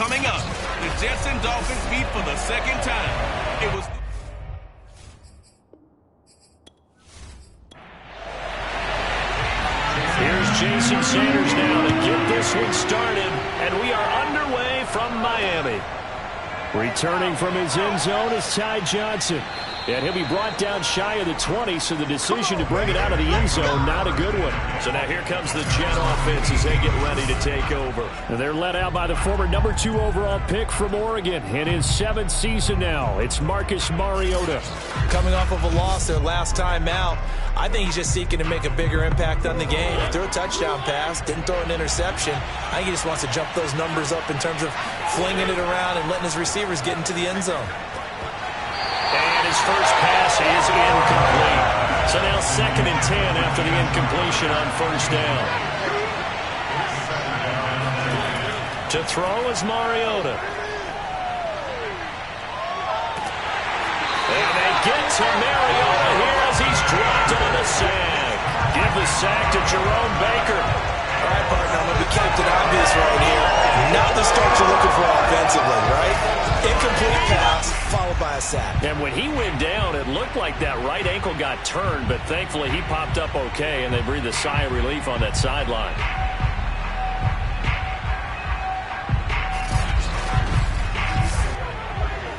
Coming up, the Jets and Dolphins meet for the second time. It was... Here's Jason Sanders now to get this one started, and we are underway from Miami. Returning from his end zone is Ty Johnson. And he'll be brought down shy of the 20, so the decision to bring it out of the end zone, not a good one. So now here comes the Jet offense as they get ready to take over. And they're led out by the former number 2 overall pick from Oregon in his 7th season now. It's Marcus Mariota. Coming off of a loss their last time out, I think he's just seeking to make a bigger impact on the game. Threw a touchdown pass, didn't throw an interception. I think he just wants to jump those numbers up in terms of flinging it around and letting his receivers get into the end zone. And his first pass is incomplete. So now 2nd and 10 after the incompletion on first down. To throw is Mariota. And they get to Mariota here as he's dropped on a sack. Give the sack to Jerome Baker. All right, partner, I'm going to be Captain Obvious right here. Not the start you're looking for offensively, right? Incomplete pass, followed by a sack. And when he went down, it looked like that right ankle got turned, but thankfully he popped up okay, and they breathed a sigh of relief on that sideline.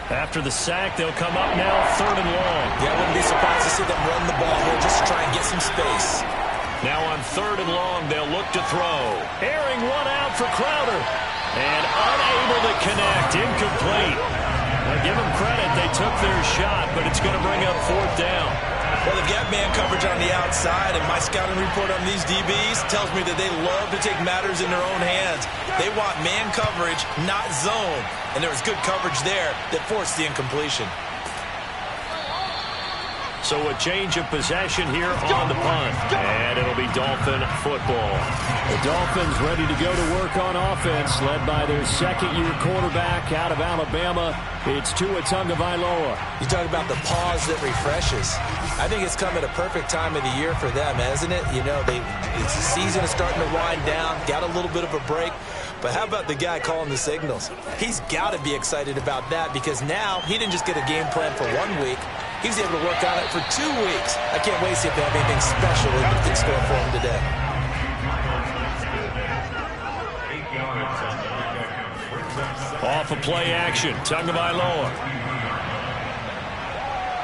After the sack, they'll come up now 3rd and long. Yeah, I wouldn't be surprised to see them run the ball here just to try and get some space. Now on 3rd and long, they'll look to throw. Airing one out for Crowder. And unable to connect. Incomplete. Now give them credit. They took their shot, but it's going to bring up 4th down. Well, they've got man coverage on the outside, and my scouting report on these DBs tells me that they love to take matters in their own hands. They want man coverage, not zone. And there was good coverage there that forced the incompletion. So a change of possession here on the punt. And it'll be Dolphin football. The Dolphins ready to go to work on offense, led by their 2nd-year quarterback out of Alabama. It's Tua Tagovailoa. You talk about the pause that refreshes. I think it's come at a perfect time of the year for them, hasn't it? You know, the season is starting to wind down, got a little bit of a break. But how about the guy calling the signals? He's got to be excited about that because now he didn't just get a game plan for 1 week. He was able to work on it for 2 weeks. I can't wait to see if they have anything special in store for him today. Off a play action, Tagovailoa.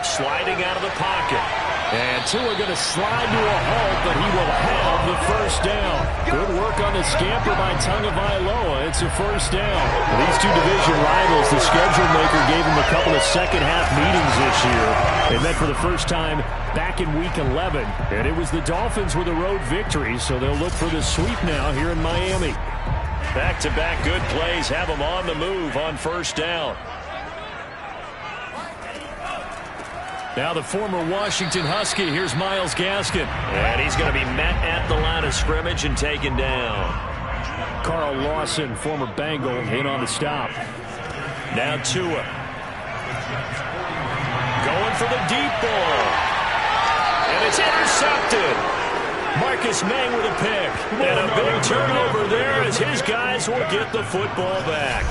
Sliding out of the pocket. And Tua going to slide to a halt, but he will have the first down. Good work on the scamper by Tagovailoa. It's a first down. These two division rivals, the schedule maker gave them a couple of second-half meetings this year. And then for the first time back in Week 11. And it was the Dolphins with a road victory, so they'll look for the sweep now here in Miami. Back-to-back good plays have them on the move on first down. Now the former Washington Husky, here's Myles Gaskin. And he's going to be met at the line of scrimmage and taken down. Carl Lawson, former Bengal, in on the stop. Now Tua. Going for the deep ball. And it's intercepted. Marcus Mang with a pick. And a big turnover there as his guys will get the football back.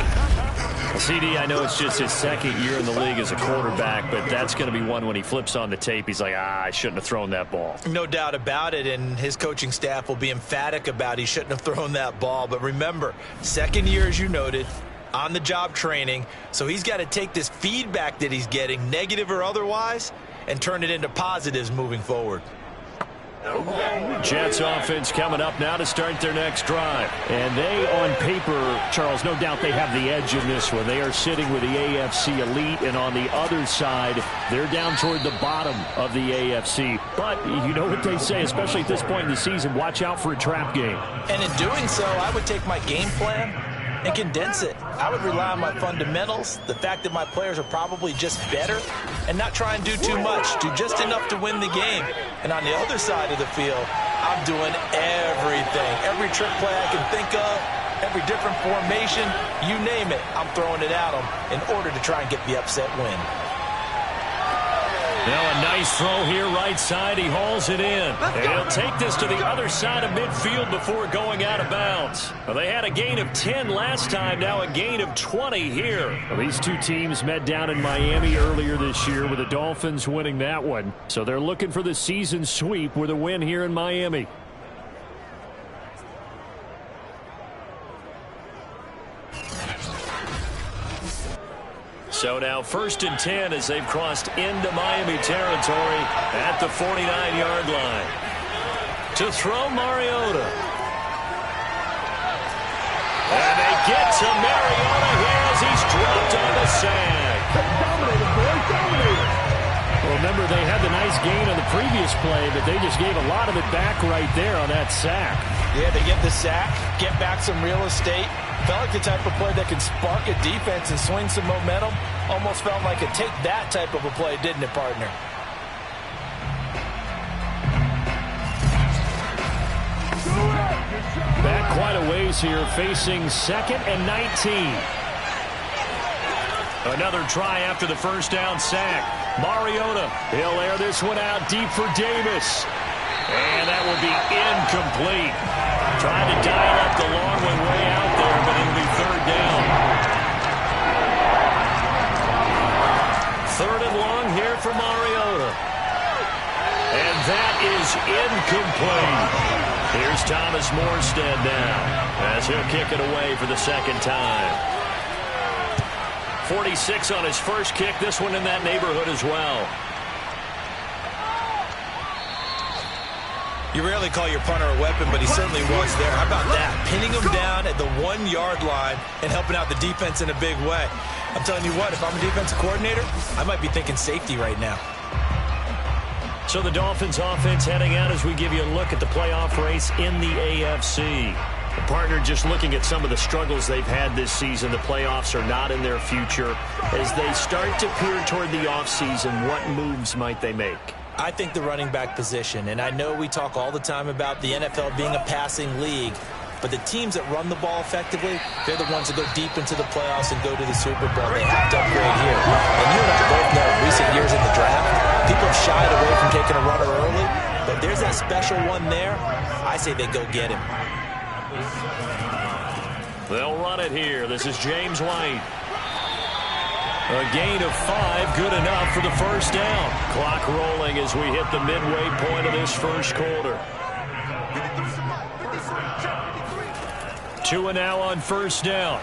CD, I know it's just his 2nd year in the league as a quarterback, but that's going to be one when he flips on the tape. He's like, I shouldn't have thrown that ball. No doubt about it, and his coaching staff will be emphatic about he shouldn't have thrown that ball. But remember, 2nd year, as you noted, on-the-job training, so he's got to take this feedback that he's getting, negative or otherwise, and turn it into positives moving forward. Jets offense coming up now to start their next drive. And they, on paper, Charles, no doubt they have the edge in this one. They are sitting with the AFC elite, and on the other side, they're down toward the bottom of the AFC. But you know what they say, especially at this point in the season, watch out for a trap game. And in doing so, I would take my game plan and condense it. I would rely on my fundamentals, the fact that my players are probably just better, and not try and do too much, do just enough to win the game. And on the other side of the field, I'm doing everything. Every trick play I can think of, every different formation, you name it, I'm throwing it at them in order to try and get the upset win. Now a nice throw here right side. He hauls it in. And he'll take this to the other side of midfield before going out of bounds. Well, they had a gain of 10 last time. Now a gain of 20 here. Well, these two teams met down in Miami earlier this year with the Dolphins winning that one. So they're looking for the season sweep with a win here in Miami. So now 1st and 10 as they've crossed into Miami territory at the 49-yard line. To throw Mariota. And they get to Mariota here as he's dropped on the sack. Dominated, boys, dominated. Well, remember, they had the nice gain on the previous play, but they just gave a lot of it back right there on that sack. Yeah, they get the sack, get back some real estate. Felt like the type of play that can spark a defense and swing some momentum. Almost felt like a take that type of a play, didn't it, partner? Back quite a ways here, facing 2nd and 19. Another try after the first down sack. Mariota, he'll air this one out deep for Davis. And that will be incomplete. Trying to dial up the long one way out there, but it'll be 3rd down. 3rd and long here for Mariota. And that is incomplete. Here's Thomas Morstead now as he'll kick it away for the 2nd time. 46 on his first kick. This one in that neighborhood as well. You rarely call your punter a weapon, but he certainly was there. How about that? Pinning him down at the 1-yard line and helping out the defense in a big way. I'm telling you what, if I'm a defensive coordinator, I might be thinking safety right now. So the Dolphins offense heading out as we give you a look at the playoff race in the AFC. The partner, just looking at some of the struggles they've had this season, the playoffs are not in their future. As they start to peer toward the offseason, what moves might they make? I think the running back position, and I know we talk all the time about the NFL being a passing league, but the teams that run the ball effectively, they're the ones that go deep into the playoffs and go to the Super Bowl. They have to upgrade here. And you and I both know in recent years in the draft, people have shied away from taking a runner early, but there's that special one there. I say they go get him. They'll run it here. This is James White. A gain of 5, good enough for the first down. Clock rolling as we hit the midway point of this first quarter. Tua now on first down.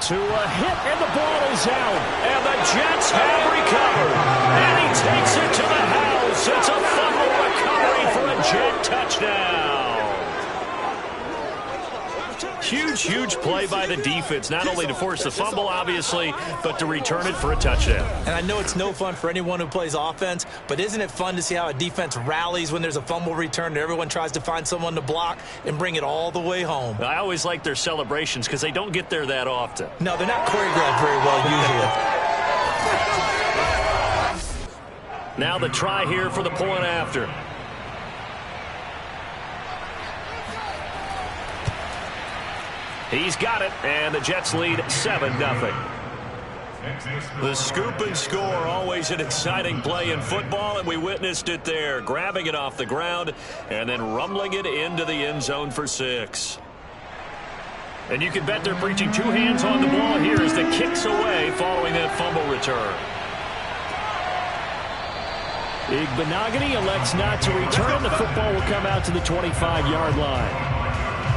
Tua hit, and the ball is out. And the Jets have recovered. And he takes it to the house. It's a fumble recovery for a Jet touchdown. Huge play by the defense, not only to force the fumble, obviously, but to return it for a touchdown. And I know it's no fun for anyone who plays offense, but isn't it fun to see how a defense rallies when there's a fumble return and everyone tries to find someone to block and bring it all the way home? I always like their celebrations because they don't get there that often. No, they're not choreographed very well usually. Now the try here for the point after. He's got it, and the Jets lead 7-0. The scoop and score, always an exciting play in football, and we witnessed it there, grabbing it off the ground and then rumbling it into the end zone for 6. And you can bet they're preaching 2 hands on the ball here as the kick's away following that fumble return. Igbenogany elects not to return. The football will come out to the 25-yard line.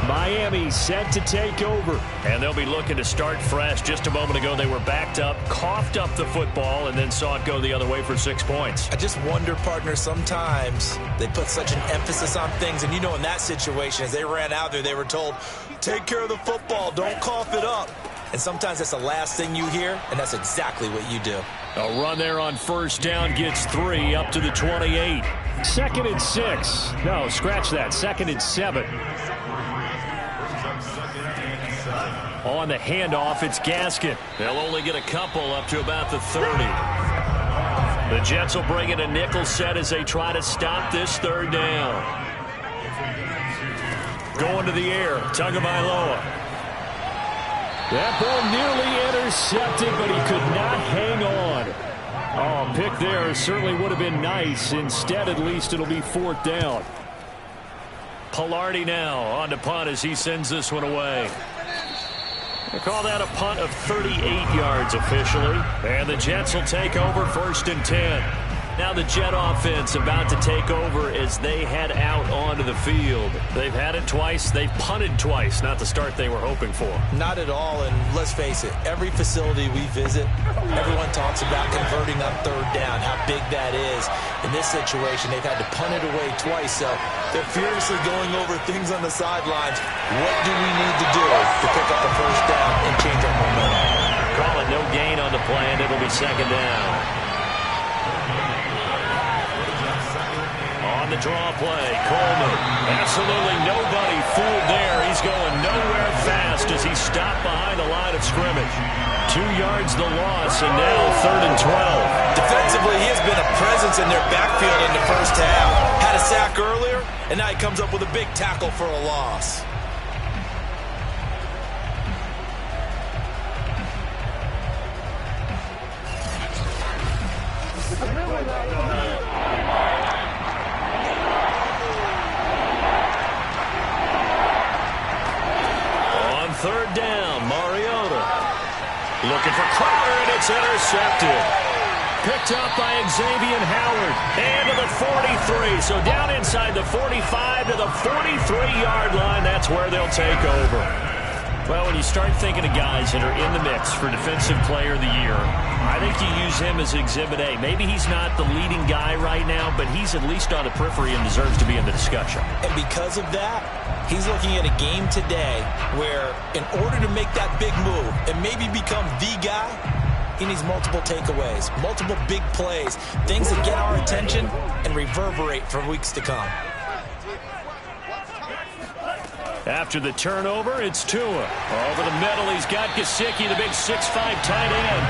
Miami set to take over. And they'll be looking to start fresh. Just a moment ago, they were backed up, coughed up the football, and then saw it go the other way for 6 points. I just wonder, partner, sometimes they put such an emphasis on things. And you know, in that situation, as they ran out there, they were told, take care of the football, don't cough it up. And sometimes that's the last thing you hear, and that's exactly what you do. A run there on first down gets 3 up to the 28. 2nd and 6. No, scratch that. 2nd and 7. On the handoff, it's Gaskin. They'll only get a couple up to about the 30. The Jets will bring in a nickel set as they try to stop this 3rd down. Going to the air, Tagovailoa. That ball nearly intercepted, but he could not hang on. Oh, pick back there certainly would have been nice. Instead, at least it'll be 4th down. Palardy now on to punt as he sends this one away. They call that a punt of 38 yards officially. And the Jets will take over 1st and 10. Now the Jet offense about to take over as they head out onto the field. They've had it twice. They've punted twice. Not the start they were hoping for. Not at all, and let's face it, every facility we visit, everyone talks about converting on 3rd down, how big that is. In this situation, they've had to punt it away twice, so they're furiously going over things on the sidelines. What do we need to do to pick up a 1st down and change our momentum? Calling no gain on the play, and it'll be 2nd down. On the draw play, Coleman. Absolutely nobody fooled there. He's going nowhere fast as he's stopped behind the line of scrimmage. 2 yards the loss, and now 3rd and 12. Defensively, he has been a presence in their backfield in the first half. Had a sack earlier, and now he comes up with a big tackle for a loss. On 3rd down, Mariota. Looking for Crowder, and it's intercepted. Picked up by Xavier Howard. And to the 43. So down inside the 45 to the 43-yard line. That's where they'll take over. Well, when you start thinking of guys that are in the mix for Defensive Player of the Year, I think you use him as Exhibit A. Maybe he's not the leading guy right now, but he's at least on the periphery and deserves to be in the discussion. And because of that, he's looking at a game today where in order to make that big move and maybe become the guy, he needs multiple takeaways, multiple big plays, things that get our attention and reverberate for weeks to come. After the turnover, it's Tua. Over the middle, he's got Gesicki, the big 6'5" tight end.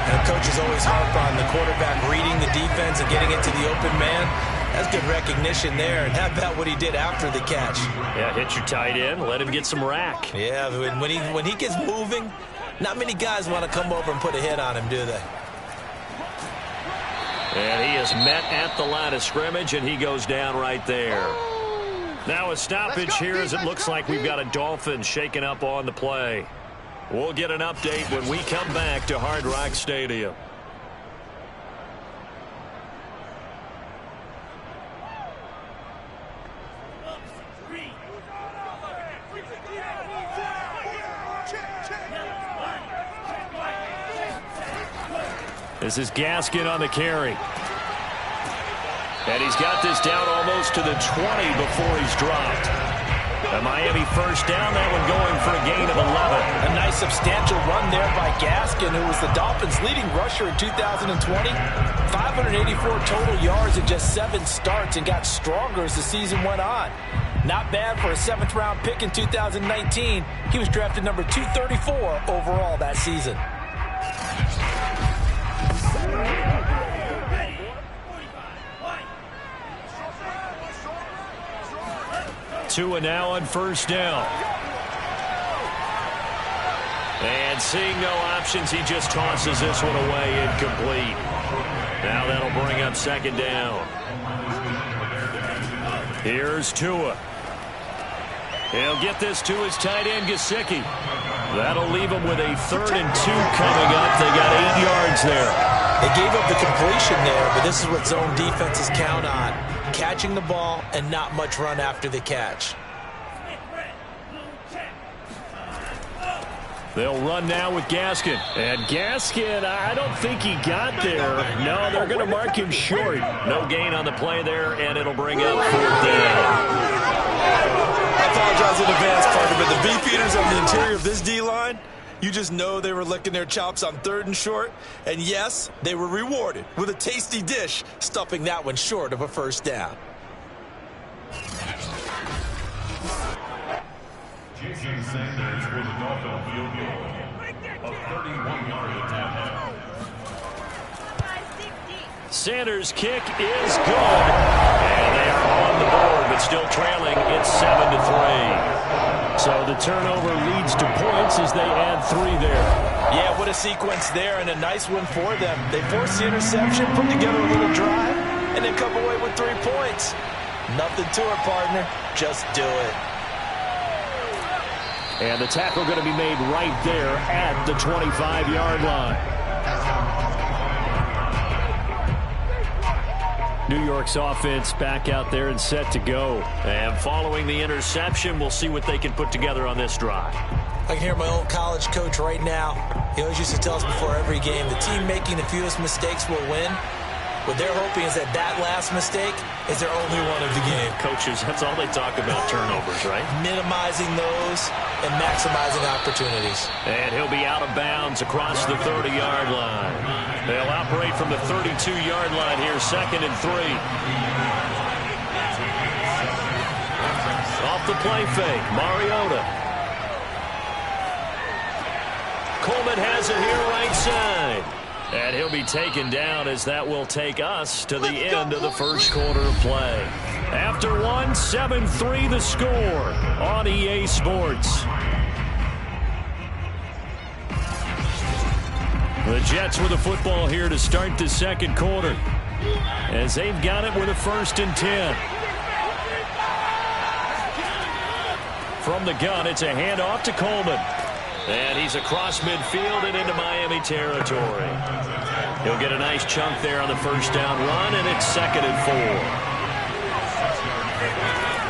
And coaches always harp on the quarterback reading the defense and getting it to the open man. That's good recognition there. And how about what he did after the catch? Yeah, hit your tight end, let him get some rack. Yeah, when he gets moving, not many guys want to come over and put a hit on him, do they? And he is met at the line of scrimmage, and he goes down right there. Now a stoppage here as it looks like we've got a Dolphin shaking up on the play. We'll get an update when we come back to Hard Rock Stadium. This is Gaskin on the carry. And he's got this down almost to the 20 before he's dropped. A Miami 1st down, that one going for a gain of 11. A nice substantial run there by Gaskin, who was the Dolphins' leading rusher in 2020. 584 total yards in just 7 starts and got stronger as the season went on. Not bad for a 7th-round pick in 2019. He was drafted number 234 overall that season. Tua now on 1st down. And seeing no options, he just tosses this one away incomplete. Now that'll bring up 2nd down. Here's Tua. He'll get this to his tight end, Gesicki. That'll leave him with a 3rd and 2 coming up. They got 8 yards there. They gave up the completion there, but this is what zone defenses count on. Catching the ball and not much run after the catch. They'll run now with Gaskin. And Gaskin, I don't think he got there. No, they're going to mark him short. No gain on the play there, and it'll bring up 4th down. I apologize in advance, Parker, but the beefeaters on the interior of this D-line, you just know they were licking their chops on 3rd and short. And yes, they were rewarded with a tasty dish, stuffing that one short of a 1st down. Jason Sanders for the Dolphin field goal. A 31-yard attempt. Sanders' kick is good. And they are on the board, but still trailing. It's 7-3. So the turnover leads to points as they add 3 there. Yeah, what what a sequence there, and a nice one for them. They forced the interception, put together a little drive, and then come away with 3 points. Nothing to it, partner. Just do it. And the tackle going to be made right there at the 25-yard line. New York's offense back out there and set to go. And following the interception, we'll see what they can put together on this drive. I can hear my old college coach right now. He always used to tell us before every game, the team making the fewest mistakes will win. What they're hoping is that that last mistake is their only one of the game. Coaches, that's all they talk about, turnovers, right? Minimizing those and maximizing opportunities. And he'll be out of bounds across the 30-yard line. They'll operate from the 32-yard line here, 2nd and 3. Off the play fake, Mariota. Coleman has it here right side. And he'll be taken down as that will take us to the end of the first quarter of play. After 1, 7-3 the score on EA Sports. The Jets with the football here to start the second quarter, as they've got it with a 1st and 10. From the gun, it's a handoff to Coleman. And he's across midfield and into Miami territory. He'll get a nice chunk there on the first down run, and it's 2nd and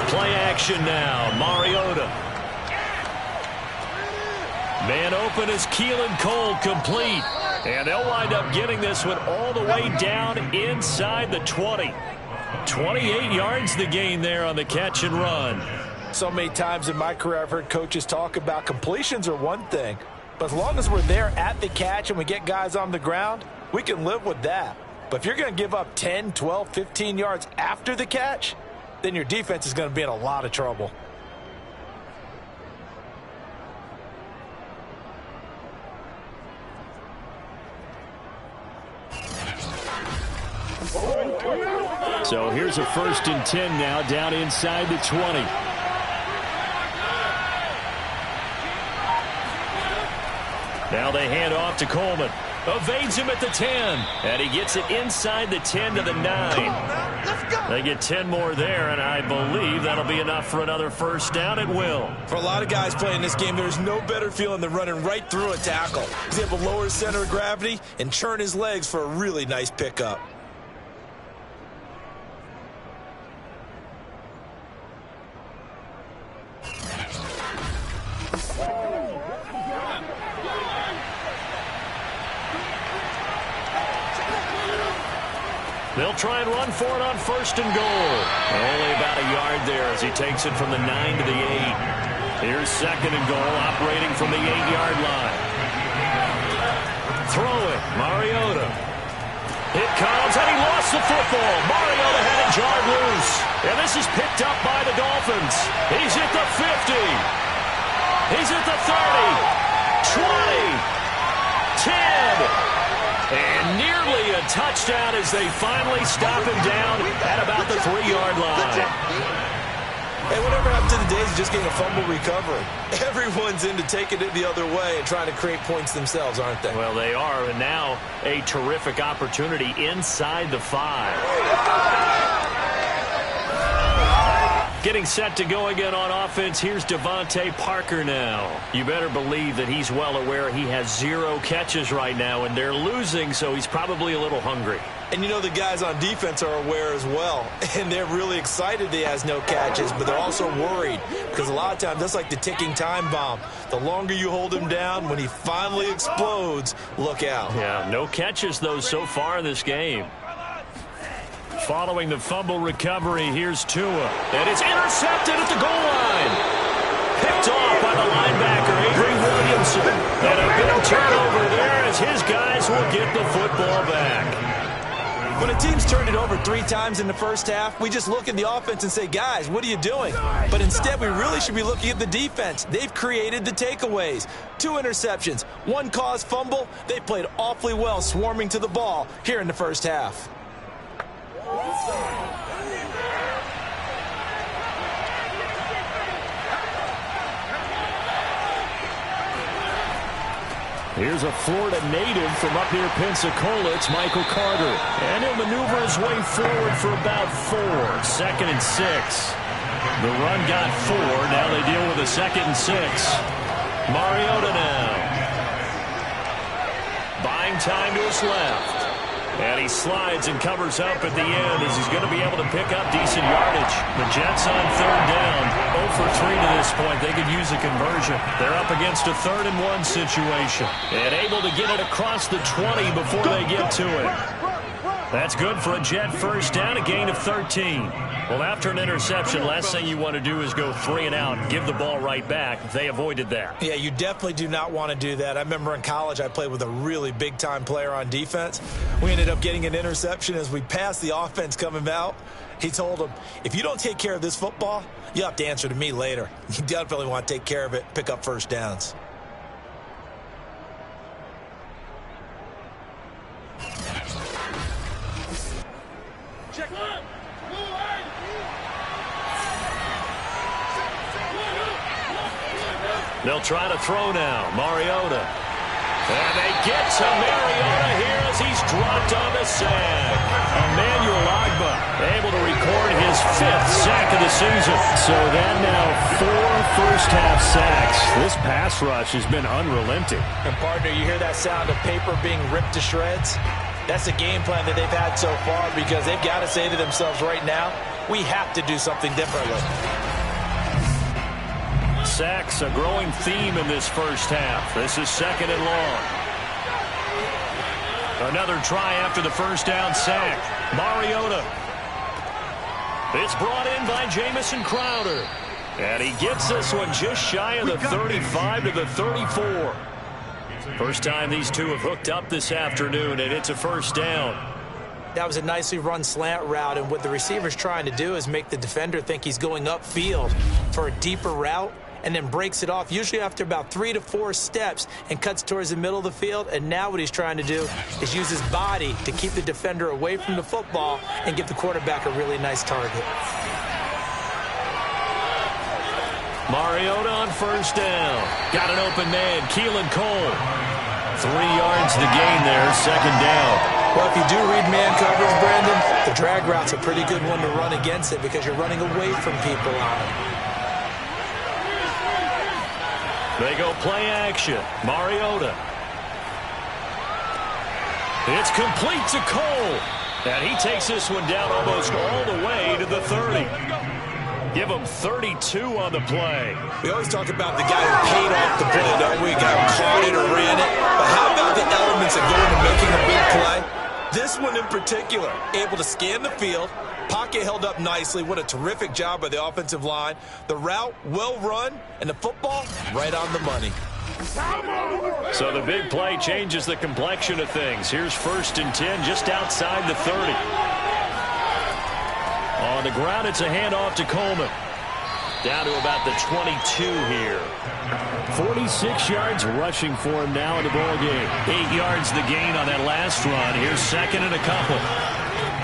4. Play action now, Mariota. Man open is Keelan Cole, complete. And they'll wind up getting this one all the way down inside the 20. 28 yards the gain there on the catch and run. So many times in my career I've heard coaches talk about completions are one thing, but as long as we're there at the catch and we get guys on the ground, we can live with that. But if you're going to give up 10, 12, 15 yards after the catch, then your defense is going to be in a lot of trouble. So here's a 1st and 10 now down inside the 20. Now they hand off to Coleman. Evades him at the 10. And he gets it inside the 10 to the 9. They get 10 more there, and I believe that'll be enough for another first down. It will. For a lot of guys playing this game, there's no better feeling than running right through a tackle. He's able to lower his center of gravity and churn his legs for a really nice pickup. They'll try and run for it on 1st and goal. Only about a yard there as he takes it from the 9 to the 8. Here's 2nd and goal, operating from the 8-yard line. Throw it, Mariota. It comes, and he lost the football. Mariota had it jarred loose. And this is picked up by the Dolphins. He's at the 50. He's at the 30. 20. 10. And nearly a touchdown as they finally stop him down at about the 3-yard line. Hey, whatever happened to the days of just getting a fumble recovery? Everyone's into taking it the other way and trying to create points themselves, aren't they? Well, they are, and now a terrific opportunity inside the 5. Getting set to go again on offense, here's Devontae Parker now. You better believe that he's well aware he has 0 catches right now, and they're losing, so he's probably a little hungry. And you know the guys on defense are aware as well, and they're really excited he has no catches, but they're also worried because a lot of times that's like the ticking time bomb. The longer you hold him down, when he finally explodes, look out. Yeah, no catches, though, so far in this game. Following the fumble recovery, here's Tua. And it's intercepted at the goal line. Picked off by the linebacker, Avery Williamson. And a big turnover there as his guys will get the football back. When a team's turned it over 3 times in the first half, we just look at the offense and say, guys, what are you doing? But instead, we really should be looking at the defense. They've created the takeaways. 2 interceptions, 1 caused fumble. They played awfully well swarming to the ball here in the first half. Here's a Florida native from up near Pensacola. It's Michael Carter. And he'll maneuver his way forward for about 4. 2nd and 6. The run got 4. Now they deal with a 2nd and 6. Mariota now. Buying time to his left. And he slides and covers up at the end as he's going to be able to pick up decent yardage. The Jets on 3rd down. 0 for 3 to this point. They could use a conversion. They're up against a 3rd and 1 situation. And able to get it across the 20 before they get to it. That's good for a Jet first down, a gain of 13. Well, after an interception, last thing you want to do is go 3 and out and give the ball right back. They avoided that. Yeah, you definitely do not want to do that. I remember in college I played with a really big-time player on defense. We ended up getting an interception as we passed the offense coming out. He told him, if you don't take care of this football, you have to answer to me later. You definitely want to take care of it, pick up first downs. Check one. They'll try to throw now. Mariota. And they get to Mariota here as he's dropped on the sack. Emmanuel Ogbah able to record his 5th sack of the season. So that now 4 first-half sacks. This pass rush has been unrelenting. And, partner, you hear that sound of paper being ripped to shreds? That's the game plan that they've had so far because they've got to say to themselves right now, we have to do something differently. Sacks, a growing theme in this first half. This is 2nd and long. Another try after the first down sack. Mariota. It's brought in by Jamison Crowder. And he gets this one just shy of the 35 to the 34. First time these two have hooked up this afternoon, and it's a first down. That was a nicely run slant route, and what the receiver's trying to do is make the defender think he's going upfield for a deeper route, and then breaks it off, usually after about 3 to 4 steps, and cuts towards the middle of the field. And now what he's trying to do is use his body to keep the defender away from the football and give the quarterback a really nice target. Mariota on first down. Got an open man, Keelan Cole. 3 yards to gain there, 2nd down. Well, if you do read man coverage, Brandon, the drag route's a pretty good one to run against it because you're running away from people on it. They go play action. Mariota. It's complete to Cole. And he takes this one down almost all the way to the 30. Give him 32 on the play. We always talk about the guy who paid off the play, don't we? Guy who caught it or ran it. But how about the elements that go into making a big play? This one in particular, able to scan the field. Pocket held up nicely. What a terrific job by the offensive line. The route, well run, and the football, right on the money. So the big play changes the complexion of things. Here's 1st and 10 just outside the 30. On the ground, it's a handoff to Coleman. Down to about the 22 here. 46 yards rushing for him now in the ball game. 8 yards the gain on that last run. Here's 2nd and a couple.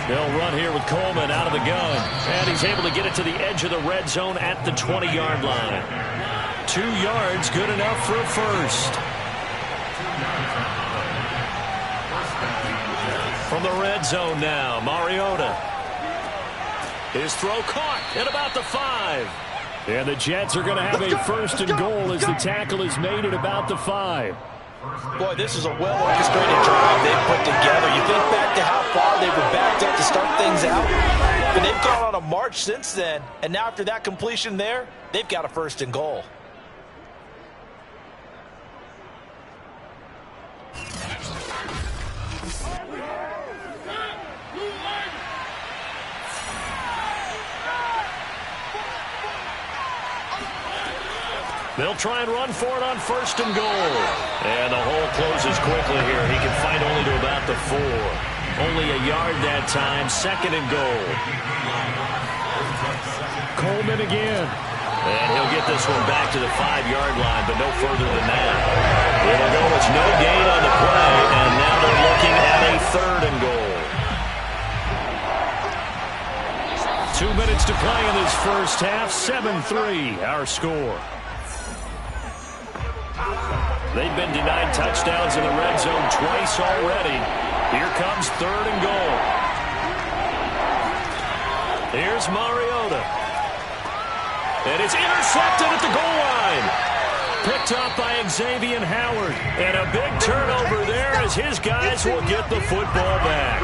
They'll run here with Coleman out of the gun. And he's able to get it to the edge of the red zone at the 20-yard line. 2 yards, good enough for a first. From the red zone now, Mariota. His throw caught at about the 5. And the Jets are going to have a 1st and goal as the tackle is made at about the 5. Boy, this is a well-orchestrated drive they've put together. You think back to how far they were backed up to start things out. But they've gone on a march since then. And now after that completion there, they've got a 1st and goal. They'll try and run for it on 1st and goal. And the hole closes quickly here. He can fight only to about the 4. Only a yard that time. 2nd and goal. Coleman again. And he'll get this one back to the 5-yard line, but no further than that. It'll go. It's no gain on the play. And now they're looking at a 3rd and goal. 2 minutes to play in this first half. 7-3 our score. They've been denied touchdowns in the red zone twice already. Here comes 3rd and goal. Here's Mariota. And it's intercepted at the goal line. Picked up by Xavier Howard. And a big turnover there as his guys will get the football back.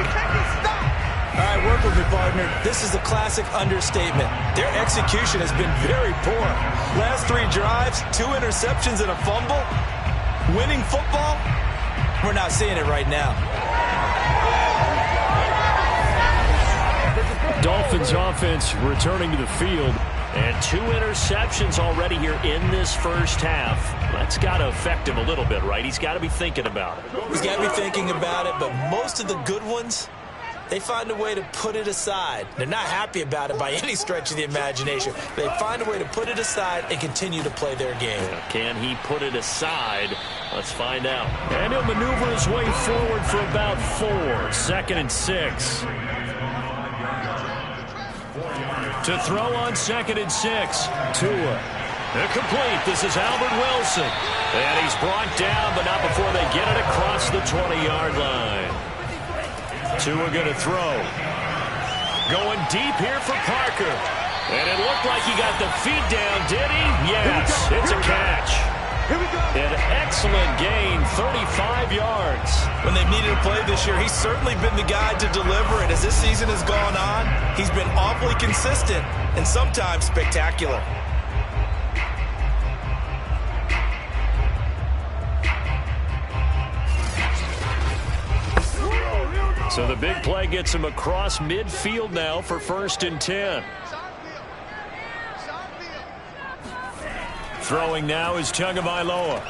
All right, work with me, partner. This is a classic understatement. Their execution has been very poor. Last 3 drives, 2 interceptions and a fumble. Winning football, we're not seeing it right now. Dolphins offense returning to the field. And 2 interceptions already here in this first half. That's got to affect him a little bit, right? He's got to be thinking about it. He's got to be thinking about it, but most of the good ones, they find a way to put it aside. They're not happy about it by any stretch of the imagination. They find a way to put it aside and continue to play their game. Can he put it aside? Let's find out. And he'll maneuver his way forward for about 4. 2nd and 6. To throw on 2nd and 6. Tua. Incomplete. This is Albert Wilson. And he's brought down, but not before they get it across the 20-yard line. Tua going to throw. Going deep here for Parker. And it looked like he got the feet down, did he? Yes, it's a catch. An excellent gain, 35 yards. When they've needed a play this year, he's certainly been the guy to deliver it. As this season has gone on, he's been awfully consistent and sometimes spectacular. So the big play gets him across midfield now for 1st and 10. Throwing now is Tagovailoa.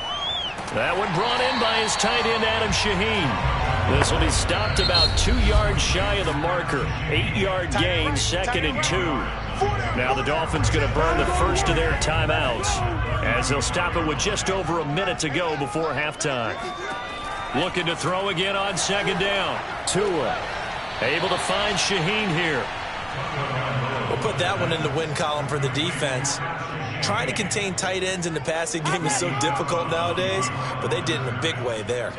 That one brought in by his tight end, Adam Shaheen. This will be stopped about 2 yards shy of the marker. 8-yard gain, 2nd and 2. Now the Dolphins going to burn the first of their timeouts as they'll stop it with just over a minute to go before halftime. Looking to throw again on 2nd down. Tua able to find Shaheen here. We'll put that one in the win column for the defense. Trying to contain tight ends in the passing game is so difficult nowadays, but they did in a big way there.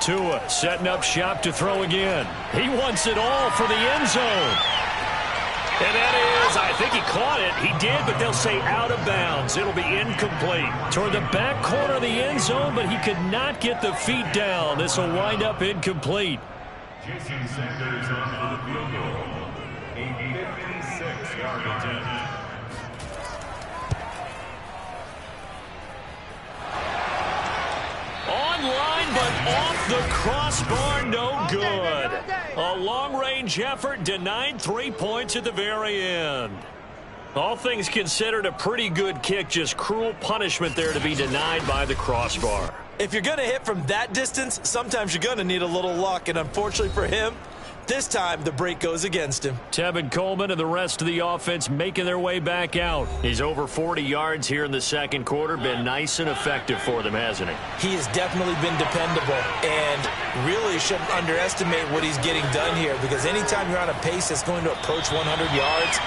Tua setting up shop to throw again. He wants it all for the end zone. And that is, I think he caught it. He did, but they'll say out of bounds. It'll be incomplete. Toward the back corner of the end zone, but he could not get the feet down. This will wind up incomplete. Jason Sanders on for the field goal. A 56-yard attempt. Online, but off the crossbar, no good. A long-range effort denied 3 points at the very end. All things considered, a pretty good kick, just cruel punishment there to be denied by the crossbar. If you're going to hit from that distance, sometimes you're going to need a little luck, and unfortunately for him, this time the break goes against him. Tevin Coleman and the rest of the offense making their way back out. He's over 40 yards here in the second quarter. Been nice and effective for them, hasn't he? He has definitely been dependable, and really shouldn't underestimate what he's getting done here, because anytime you're on a pace that's going to approach 100 yards,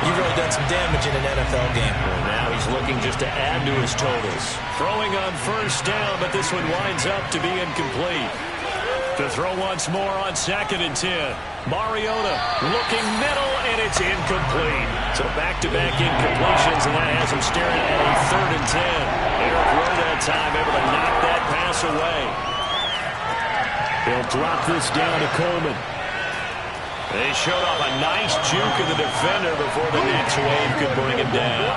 you've really done some damage in an NFL game. Well, now he's looking just to add to his totals. Throwing on 1st down, but this one winds up to be incomplete. To throw once more on 2nd and 10. Mariota looking middle, and it's incomplete. So back-to-back incompletions, and that has him staring at a 3rd and 10. Eric Rowe that time able to knock that pass away. He'll drop this down to Coleman. They showed off a nice juke of the defender before the next wave could bring him down.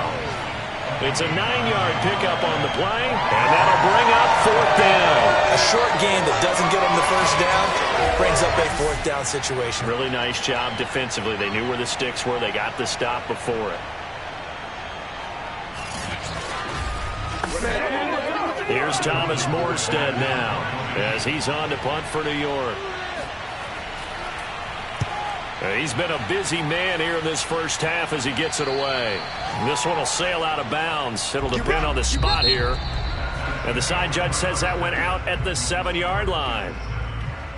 It's a 9-yard pickup on the play, and that'll bring up 4th down. A short gain that doesn't get them the first down brings up a 4th down situation. Really nice job defensively. They knew where the sticks were. They got the stop before it. Here's Thomas Morstead now as he's on to punt for New York. He's been a busy man here in this first half as he gets it away. This one will sail out of bounds. It'll depend on the spot here. And the side judge says that went out at the 7-yard line.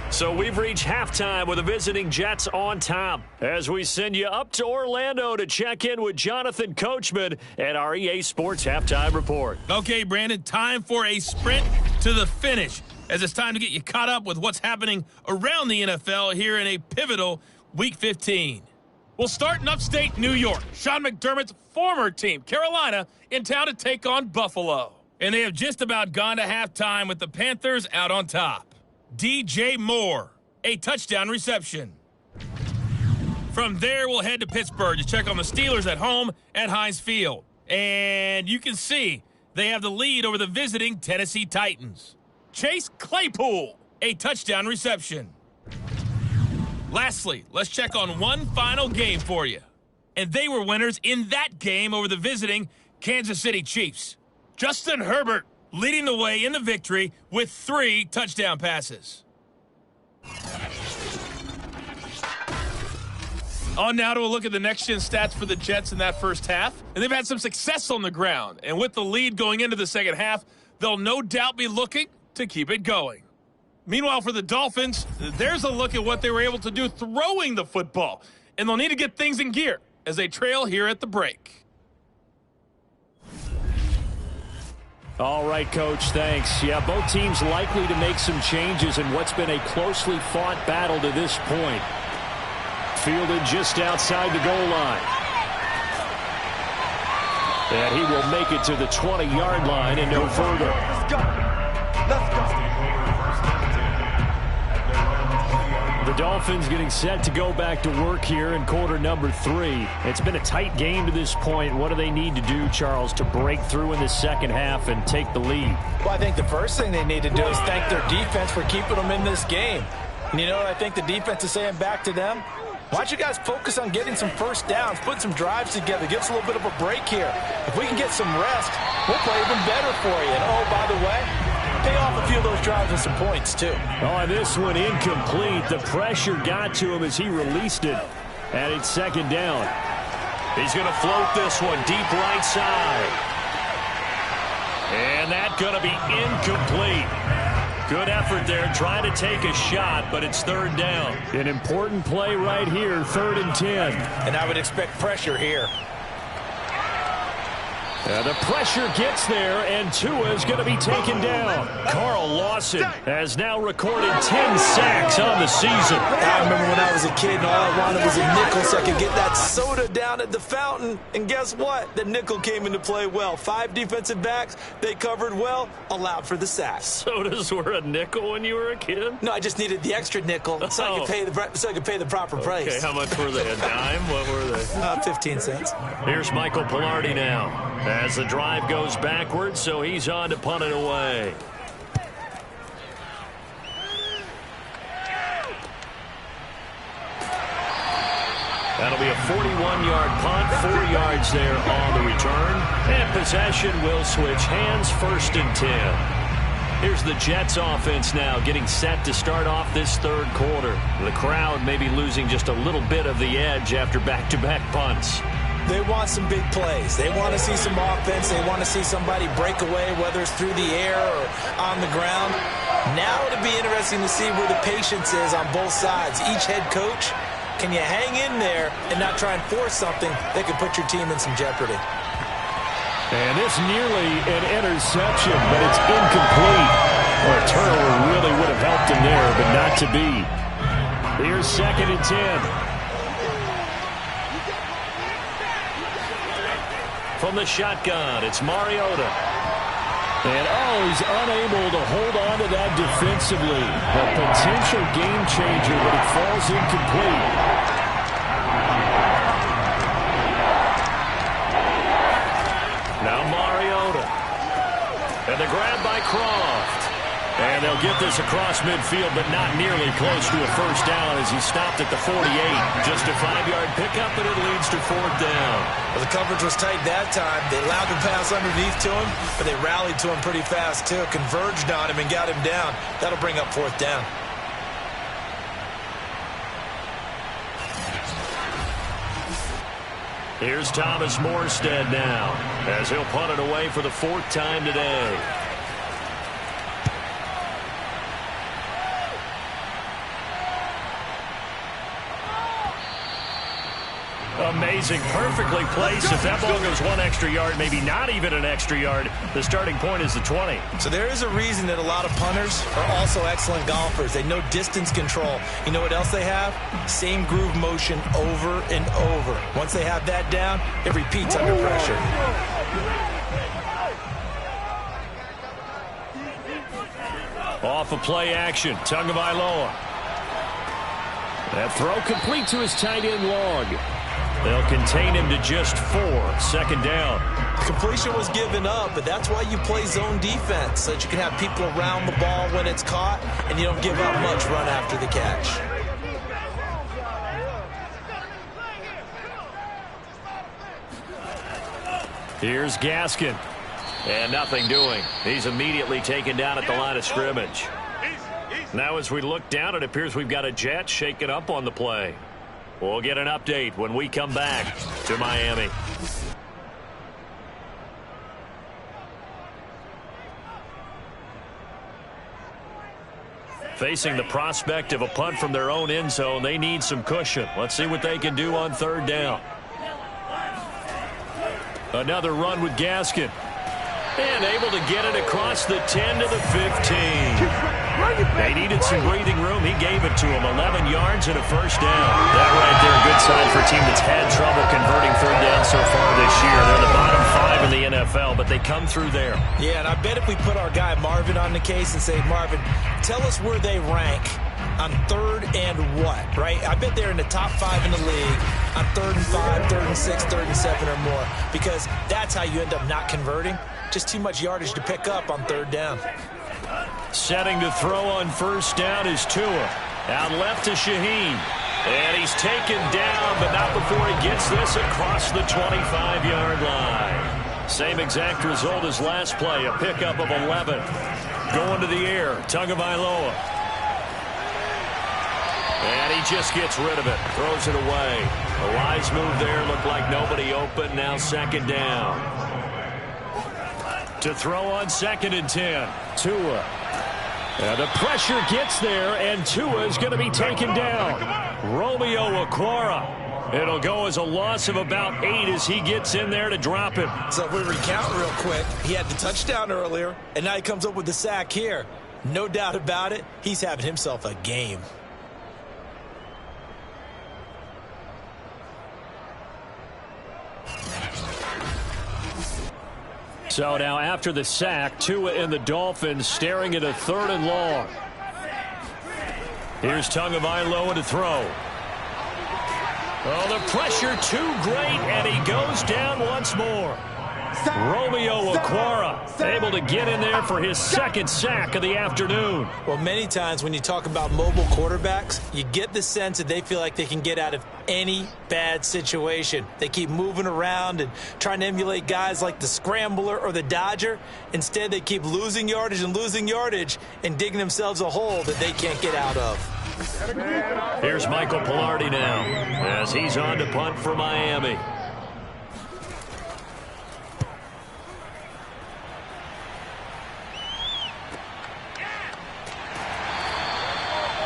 So we've reached halftime with the visiting Jets on top as we send you up to Orlando to check in with Jonathan Coachman at our EA Sports Halftime Report. Okay, Brandon, time for a sprint to the finish as it's time to get you caught up with what's happening around the NFL here in a pivotal Week 15. We'll start in upstate New York. Sean McDermott's former team, Carolina, in town to take on Buffalo. And they have just about gone to halftime with the Panthers out on top. DJ Moore, a touchdown reception. From there, we'll head to Pittsburgh to check on the Steelers at home at Heinz Field. And you can see they have the lead over the visiting Tennessee Titans. Chase Claypool, a touchdown reception. Lastly, let's check on one final game for you. And they were winners in that game over the visiting Kansas City Chiefs. Justin Herbert leading the way in the victory with 3 touchdown passes. On now to a look at the next-gen stats for the Jets in that first half. And they've had some success on the ground. And with the lead going into the second half, they'll no doubt be looking to keep it going. Meanwhile, for the Dolphins, there's a look at what they were able to do throwing the football. And they'll need to get things in gear as they trail here at the break. All right, Coach, thanks. Yeah, both teams likely to make some changes in what's been a closely fought battle to this point. Fielded just outside the goal line. And he will make it to the 20-yard line and no further. Let's go. Let's go. The Dolphins getting set to go back to work here in quarter number 3. It's been a tight game to this point. What do they need to do, Charles, to break through in the second half and take the lead? Well, I think the first thing they need to do is thank their defense for keeping them in this game. And you know what I think the defense is saying back to them? Why don't you guys focus on getting some first downs, putting some drives together, give us a little bit of a break here. If we can get some rest, we'll play even better for you. And, oh, by the way, pay off a few of those drives with some points, too. Oh, and this one incomplete. The pressure got to him as he released it. And it's second down. He's going to float this one deep right side. And that's going to be incomplete. Good effort there, trying to take a shot, but it's third down. An important play right here, 3rd and 10. And I would expect pressure here. The pressure gets there, and Tua is going to be taken down. Carl Lawson has now recorded 10 sacks on the season. I remember when I was a kid and all I wanted was a nickel so I could get that soda down at the fountain. And guess what? The nickel came into play well. 5 defensive backs, they covered well, allowed for the sacks. Sodas were a nickel when you were a kid? No, I just needed the extra nickel so I could pay the proper price. Okay, how much were they? A dime? What were they? 15 cents. Here's Michael Pilardi now. As the drive goes backwards, so he's on to punt it away. That'll be a 41-yard punt, 4 yards there on the return. And possession will switch hands, 1st and 10. Here's the Jets offense now getting set to start off this third quarter. The crowd may be losing just a little bit of the edge after back-to-back punts. They want some big plays. They want to see some offense. They want to see somebody break away, whether it's through the air or on the ground. Now it'll be interesting to see where the patience is on both sides. Each head coach, can you hang in there and not try and force something that could put your team in some jeopardy? And this nearly an interception, but it's incomplete. Well, a turnover really would have helped him there, but not to be. Here's 2nd and 10. From the shotgun, it's Mariota. And, he's unable to hold on to that defensively. A potential game changer, but it falls incomplete. Now Mariota. And the grab by Croft. And they'll get this across midfield, but not nearly close to a first down as he stopped at the 48. Just a 5-yard pickup, and it leads to 4th down. Well, the coverage was tight that time. They allowed the pass underneath to him, but they rallied to him pretty fast, too. Converged on him and got him down. That'll bring up 4th down. Here's Thomas Morstead now, as he'll punt it away for the 4th time today. amazing. Perfectly placed. If that ball goes one extra yard, maybe not even an extra yard, the starting point is the 20. So there is a reason that a lot of punters are also excellent golfers. They know distance control. You know what else they have? Same groove motion over and over. Once they have that down, it repeats under pressure. Off of play action, Tagovailoa. That throw complete to his tight end Long. They'll contain him to just 4. Second down. Completion was given up, but that's why you play zone defense, so that you can have people around the ball when it's caught, and you don't give up much run after the catch. Here's Gaskin. And nothing doing. He's immediately taken down at the line of scrimmage. Now as we look down, it appears we've got a jet shaken up on the play. We'll get an update when we come back to Miami. Facing the prospect of a punt from their own end zone, they need some cushion. Let's see what they can do on third down. Another run with Gaskin. And able to get it across the 10 to the 15. They needed some breathing room. He gave it to him. 11 yards and a first down. That right there, a good sign for a team that's had trouble converting third down so far this year. They're the bottom 5 in the NFL, but they come through there. Yeah, and I bet if we put our guy Marvin on the case and say, Marvin, tell us where they rank on third and what, right? I bet they're in the top 5 in the league on 3rd and 5, 3rd and 6, 3rd and 7 or more, because that's how you end up not converting. Just too much yardage to pick up on third down. Setting to throw on first down is Tua. Out left to Shaheen. And he's taken down, but not before he gets this across the 25-yard line. Same exact result as last play, a pickup of 11. Going to the air, Tagovailoa. And he just gets rid of it, throws it away. A wise move there, looked like nobody open, now second down. To throw on 2nd and 10, Tua. And the pressure gets there, and Tua is going to be taken down. Romeo Okwara. It'll go as a loss of about 8 as he gets in there to drop him. So if we recount real quick, he had the touchdown earlier, and now he comes up with the sack here. No doubt about it, he's having himself a game. So now after the sack, Tua and the Dolphins staring at a 3rd and long. Here's Tagovailoa to throw. Oh, the pressure too great, and he goes down once more. Romeo Okwara able to get in there for his 2nd sack of the afternoon. Well, many times when you talk about mobile quarterbacks, you get the sense that they feel like they can get out of any bad situation. They keep moving around and trying to emulate guys like the Scrambler or the Dodger. Instead, they keep losing yardage and digging themselves a hole that they can't get out of. Here's Michael Palardy now as he's on to punt for Miami.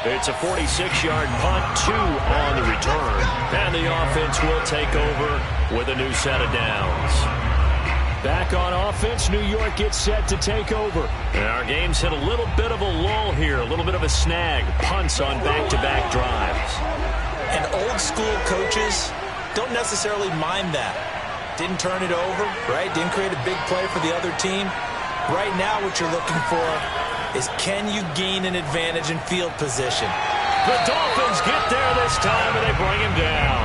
It's a 46-yard punt, 2 on the return. And the offense will take over with a new set of downs. Back on offense, New York gets set to take over. And our game's hit a little bit of a lull here, a little bit of a snag. Punts on back-to-back drives. And old-school coaches don't necessarily mind that. Didn't turn it over, right? Didn't create a big play for the other team. Right now what you're looking for is, can you gain an advantage in field position? The Dolphins get there this time, and they bring him down.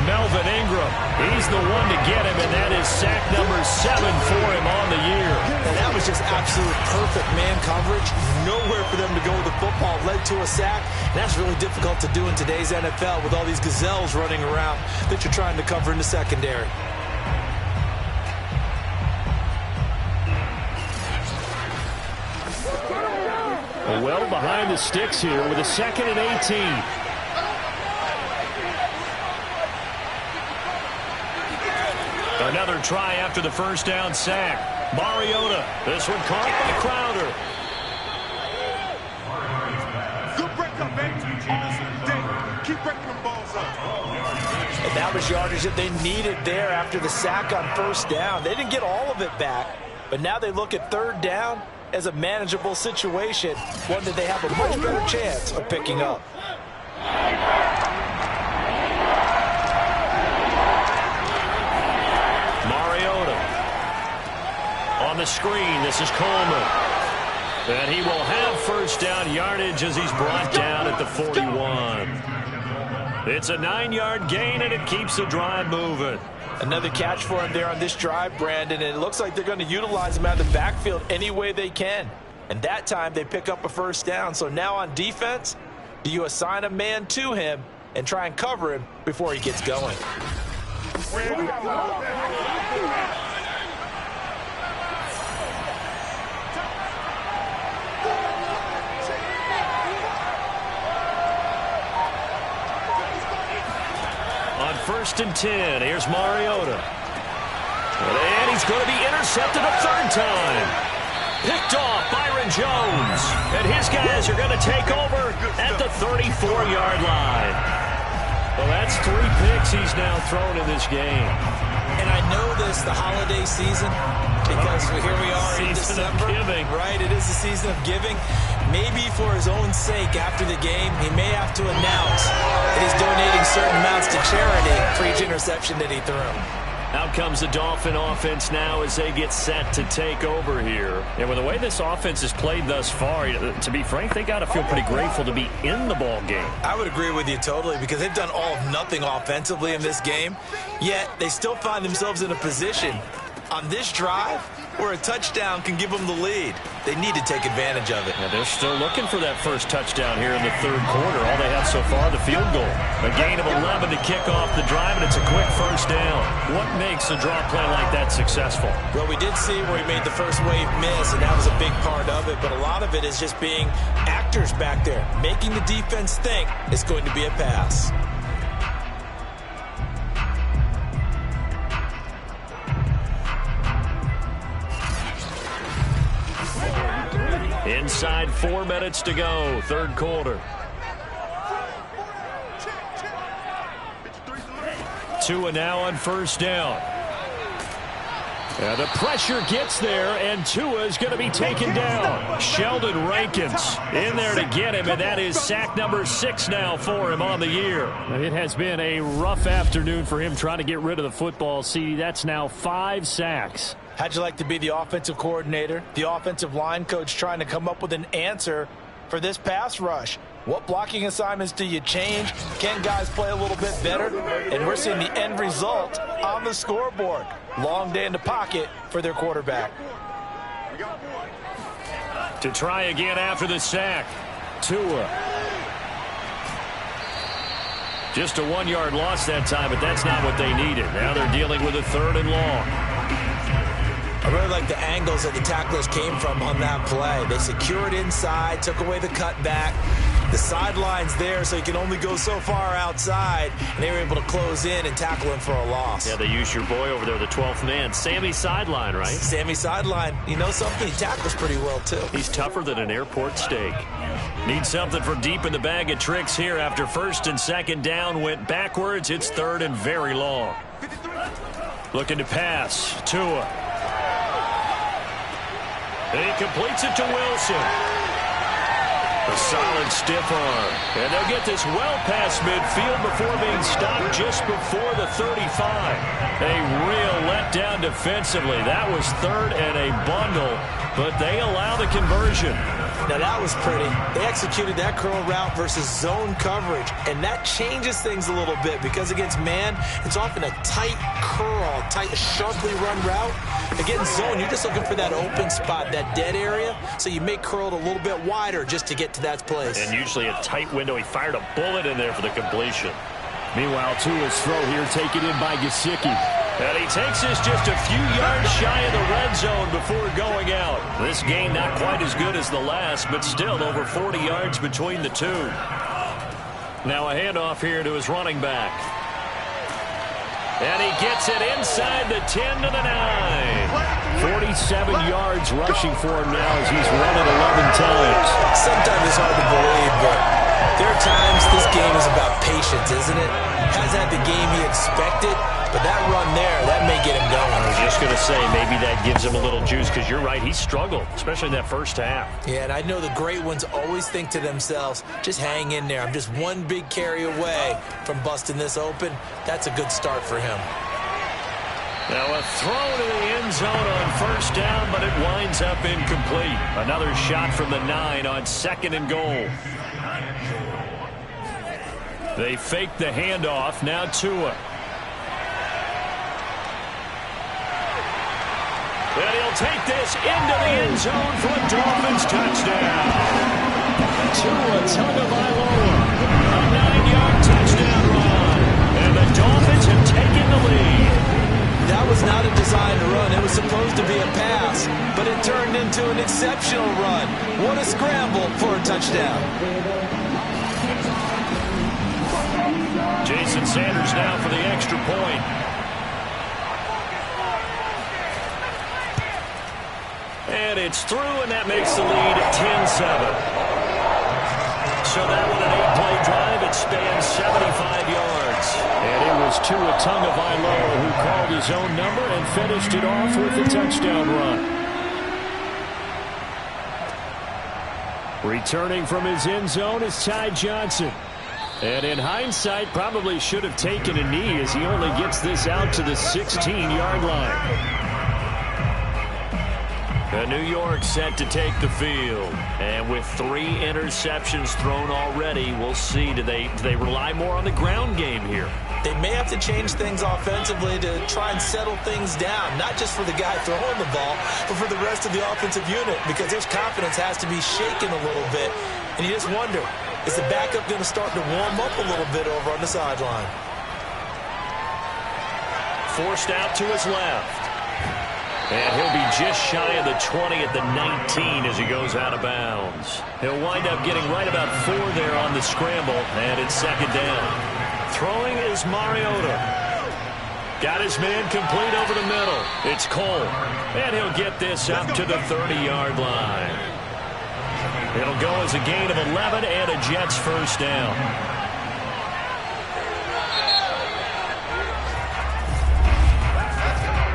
Melvin Ingram, he's the one to get him, and that is sack number 7 for him on the year. And that was just absolute perfect man coverage. Nowhere for them to go with the football. Led to a sack. And that's really difficult to do in today's NFL with all these gazelles running around that you're trying to cover in the secondary. Well behind the sticks here with a 2nd and 18. Another try after the first down sack. Mariota, this one caught by Crowder. Good break up, man. All day. Keep breaking them balls up. And now salvage yardage that they needed there after the sack on first down. They didn't get all of it back, but now they look at third down as a manageable situation, one that they have a much better chance of picking up. Mariota on the screen. This is Coleman. And he will have first down yardage as he's brought down at the 41. It's a 9-yard gain, and it keeps the drive moving. Another catch for him there on this drive, Brandon, and it looks like they're going to utilize him out of the backfield any way they can. And that time they pick up a first down. So now on defense, do you assign a man to him and try and cover him before he gets going? On 1st and 10, here's Mariota. And he's going to be intercepted a third time. Picked off Byron Jones. And his guys are going to take over at the 34-yard line. Well, that's 3 picks he's now thrown in this game. And I know this, the holiday season, because here we are in December. Right, it is the season of giving. Maybe for his own sake after the game, he may have to announce that he's donating certain amounts to charity for each interception that he threw. Out comes the Dolphin offense now as they get set to take over here. And with the way this offense has played thus far, to be frank, they got to feel pretty grateful to be in the ball game. I would agree with you totally, because they've done all of nothing offensively in this game, yet they still find themselves in a position on this drive where a touchdown can give them the lead. They need to take advantage of it. Yeah, they're still looking for that first touchdown here in the third quarter. All they have so far, the field goal. A gain of 11 to kick off the drive, and it's a quick first down. What makes a draw play like that successful? Well, we did see where he made the first wave miss, and that was a big part of it, but a lot of it is just being actors back there, making the defense think it's going to be a pass. Inside 4 minutes to go, third quarter. Tua now on first down. And the pressure gets there, and Tua is going to be taken down. Sheldon Rankins in there to get him, and that is sack number 6 now for him on the year. It has been a rough afternoon for him trying to get rid of the football. See, that's now 5 sacks. How'd you like to be the offensive coordinator, the offensive line coach trying to come up with an answer for this pass rush? What blocking assignments do you change? Can guys play a little bit better? And we're seeing the end result on the scoreboard. Long day in the pocket for their quarterback. To try again after the sack, Tua. Just a 1-yard loss that time, but that's not what they needed. Now they're dealing with a 3rd and long. I really like the angles that the tacklers came from on that play. They secured inside, took away the cutback. The sideline's there, so you can only go so far outside, and they were able to close in and tackle him for a loss. Yeah, they used your boy over there, the 12th man, Sammy Sideline, right? Sammy Sideline. You know something? He tackles pretty well, too. He's tougher than an airport steak. Need something from deep in the bag of tricks here after 1st and 2nd down went backwards. It's 3rd and very long. Looking to pass. Tua. And he completes it to Wilson. A solid stiff arm. And they'll get this well past midfield before being stopped just before the 35. A real letdown defensively. That was 3rd and a bundle, but they allow the conversion. Now that was pretty. They executed that curl route versus zone coverage, and that changes things a little bit because against man, it's often a tight curl, tight, sharply run route. Against zone, you're just looking for that open spot, that dead area, so you make curl it a little bit wider just to get to that place. And usually a tight window. He fired a bullet in there for the completion. Meanwhile, Tua's throw here taken in by Gesicki. And he takes this just a few yards shy of the red zone before going out. This game not quite as good as the last, but still over 40 yards between the two. Now a handoff here to his running back. And he gets it inside the 10 to the 9. 47 yards rushing for him now as he's run it 11 times. Sometimes it's hard to believe, but There are times this game is about patience, isn't it? Hasn't had the game he expected, but that run there, that may get him going. I was just going to say, maybe that gives him a little juice, because you're right, he struggled, especially in that first half. Yeah, and I know the great ones always think to themselves, just hang in there. I'm just one big carry away from busting this open. That's a good start for him. Now a throw to the end zone on first down, but it winds up incomplete. Another shot from the 9 on 2nd and goal. They fake the handoff. Now Tua. And he'll take this into the end zone for a Dolphins touchdown. Tua Tagovailoa. A 9-yard touchdown run. And the Dolphins have taken the lead. That was not a designed run. It was supposed to be a pass, but it turned into an exceptional run. What a scramble for a touchdown. Jason Sanders now for the extra point. And it's through, and that makes the lead 10-7. So that one an 8-play drive. It spans 75 yards. And it was Tua Tagovailoa who called his own number and finished it off with a touchdown run. Returning from his end zone is Ty Johnson. And in hindsight, probably should have taken a knee as he only gets this out to the 16-yard line. New York set to take the field. And with 3 interceptions thrown already, we'll see. Do they rely more on the ground game here? They may have to change things offensively to try and settle things down, not just for the guy throwing the ball, but for the rest of the offensive unit, because their confidence has to be shaken a little bit. And you just wonder, is the backup going to start to warm up a little bit over on the sideline? Forced out to his left. And he'll be just shy of the 20 at the 19 as he goes out of bounds. He'll wind up getting right about 4 there on the scramble, and it's 2nd down. Throwing is Mariota. Got his man complete over the middle. It's Cole. And he'll get this up to the 30-yard line. It'll go as a gain of 11 and a Jets first down.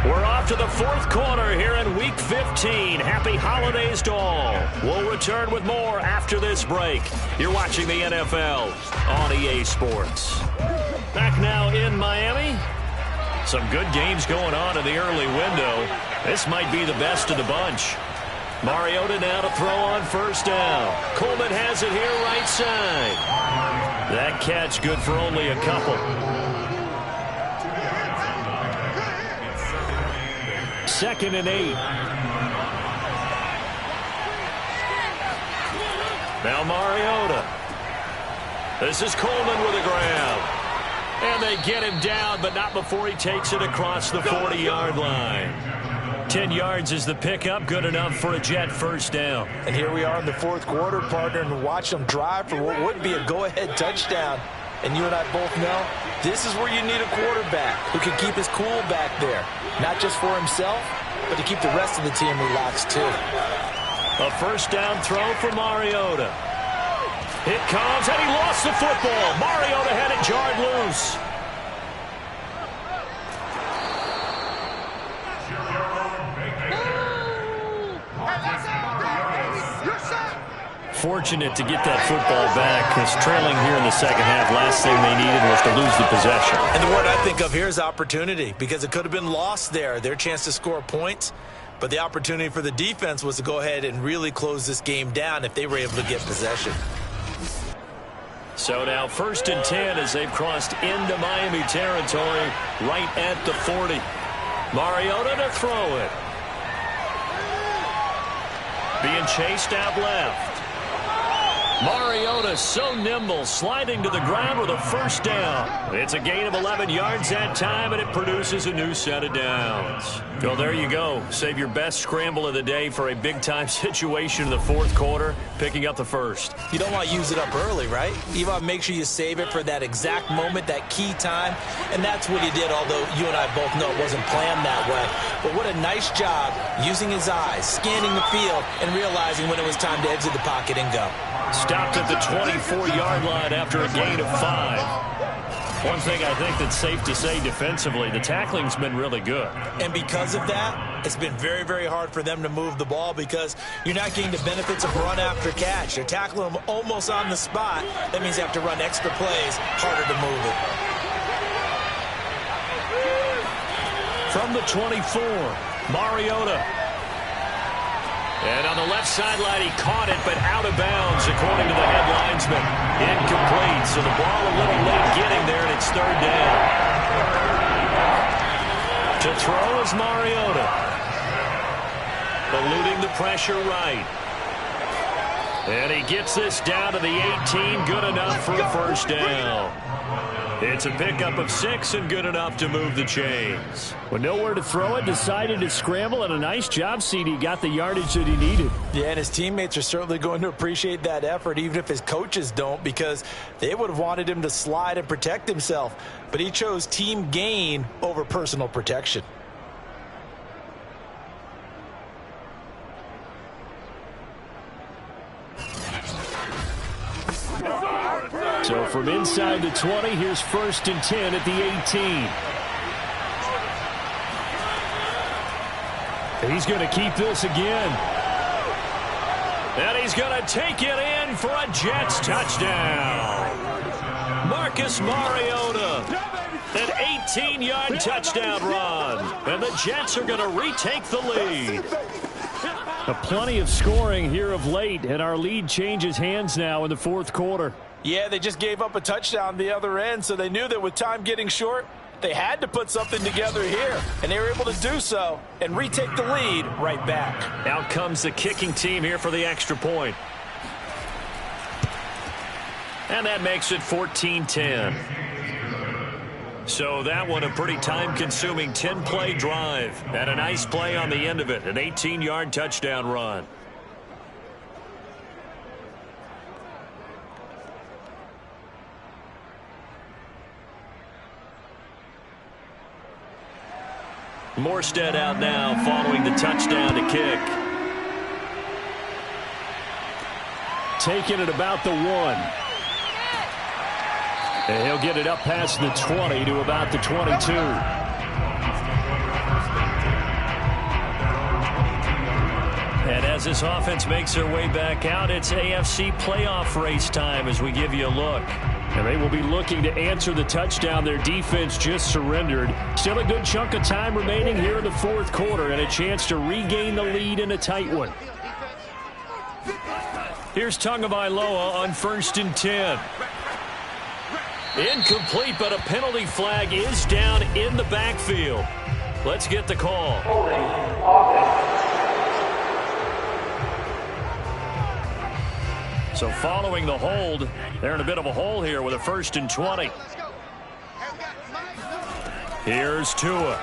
We're off to the 4th quarter here in Week 15. Happy holidays to all. We'll return with more after this break. You're watching the NFL on EA Sports. Back now in Miami. Some good games going on in the early window. This might be the best of the bunch. Mariota now to throw on first down. Coleman has it here right side. That catch good for only a couple. 2nd and 8. Now Mariota. This is Coleman with a grab. And they get him down, but not before he takes it across the 40-yard line. 10 yards is the pickup, good enough for a Jet first down. And here we are in the 4th quarter, partner, and watch them drive for what would be a go-ahead touchdown. And you and I both know this is where you need a quarterback who can keep his cool back there. Not just for himself, but to keep the rest of the team relaxed too. A first down throw for Mariota. It comes, and he lost the football. Mariota had it jarred loose. Fortunate to get that football back, because trailing here in the second half, last thing they needed was to lose the possession. And the word I think of here is opportunity, because it could have been lost there, their chance to score points. But the opportunity for the defense was to go ahead and really close this game down if they were able to get possession. So now 1st and 10 as they've crossed into Miami territory right at the 40. Mariota to throw it. Being chased out left. Mariota so nimble, sliding to the ground with a first down. It's a gain of 11 yards that time, and it produces a new set of downs. Well, there you go. Save your best scramble of the day for a big-time situation in the 4th quarter, picking up the first. You don't want to use it up early, right? You want to make sure you save it for that exact moment, that key time, and that's what he did, although you and I both know it wasn't planned that way. But what a nice job using his eyes, scanning the field, and realizing when it was time to exit the pocket and go. stopped at the 24-yard line after a gain of 5. One thing I think that's safe to say defensively, the tackling's been really good. And because of that, it's been very, very hard for them to move the ball because you're not getting the benefits of run after catch. They're tackling them almost on the spot. That means you have to run extra plays, harder to move it. From the 24, Mariota. And on the left sideline, he caught it, but out of bounds, according to the head linesman. Incomplete, so the ball a little late getting there, and it's third down. To throw is Mariota. Eluding the pressure right. And he gets this down to the 18, good enough for a first down. It's a pickup of 6 and good enough to move the chains. With nowhere to throw it, decided to scramble, and a nice job, CD. Got the yardage that he needed. Yeah, and his teammates are certainly going to appreciate that effort, even if his coaches don't, because they would have wanted him to slide and protect himself. But he chose team gain over personal protection. So from inside the 20, here's 1st and 10 at the 18. And he's going to keep this again. And he's going to take it in for a Jets touchdown. Marcus Mariota. An 18-yard touchdown run. And the Jets are going to retake the lead. Plenty of scoring here of late, and our lead changes hands now in the 4th quarter. Yeah, they just gave up a touchdown the other end, so they knew that with time getting short, they had to put something together here, and they were able to do so and retake the lead right back. Out comes the kicking team here for the extra point. And that makes it 14-10. So that one a pretty time-consuming 10-play drive. And a nice play on the end of it, an 18-yard touchdown run. Morstead out now following the touchdown to kick. Taking it about the 1. And he'll get it up past the 20 to about the 22. And as this offense makes their way back out, it's AFC playoff race time as we give you a look. And they will be looking to answer the touchdown their defense just surrendered. Still a good chunk of time remaining here in the 4th quarter and a chance to regain the lead in a tight one. Here's Tagovailoa on 1st and 10. Incomplete, but a penalty flag is down in the backfield. Let's get the call. So following the hold, they're in a bit of a hole here with a 1st and 20. Here's Tua.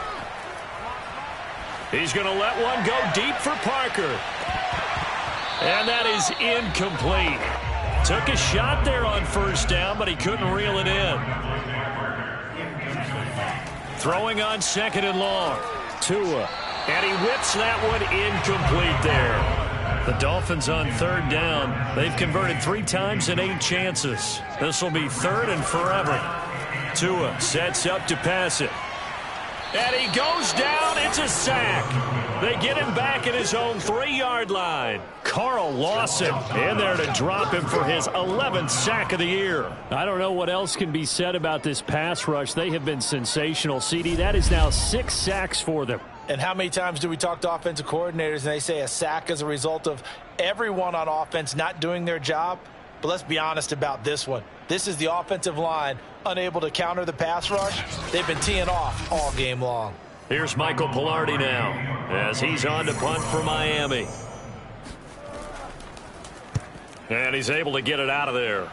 He's going to let one go deep for Parker. And that is incomplete. Took a shot there on 1st down, but he couldn't reel it in. Throwing on 2nd and long. Tua. And he whips that one incomplete there. The Dolphins on 3rd down. They've converted 3 times in 8 chances. This will be 3rd and forever. Tua sets up to pass it. And he goes down. It's a sack. They get him back at his own 3-yard line. Carl Lawson in there to drop him for his 11th sack of the year. I don't know what else can be said about this pass rush. They have been sensational, CD. That is now 6 sacks for them. And how many times do we talk to offensive coordinators and they say a sack as a result of everyone on offense not doing their job? But let's be honest about this one. This is the offensive line unable to counter the pass rush. They've been teeing off all game long. Here's Michael Pilardi now as he's on to punt for Miami. And he's able to get it out of there.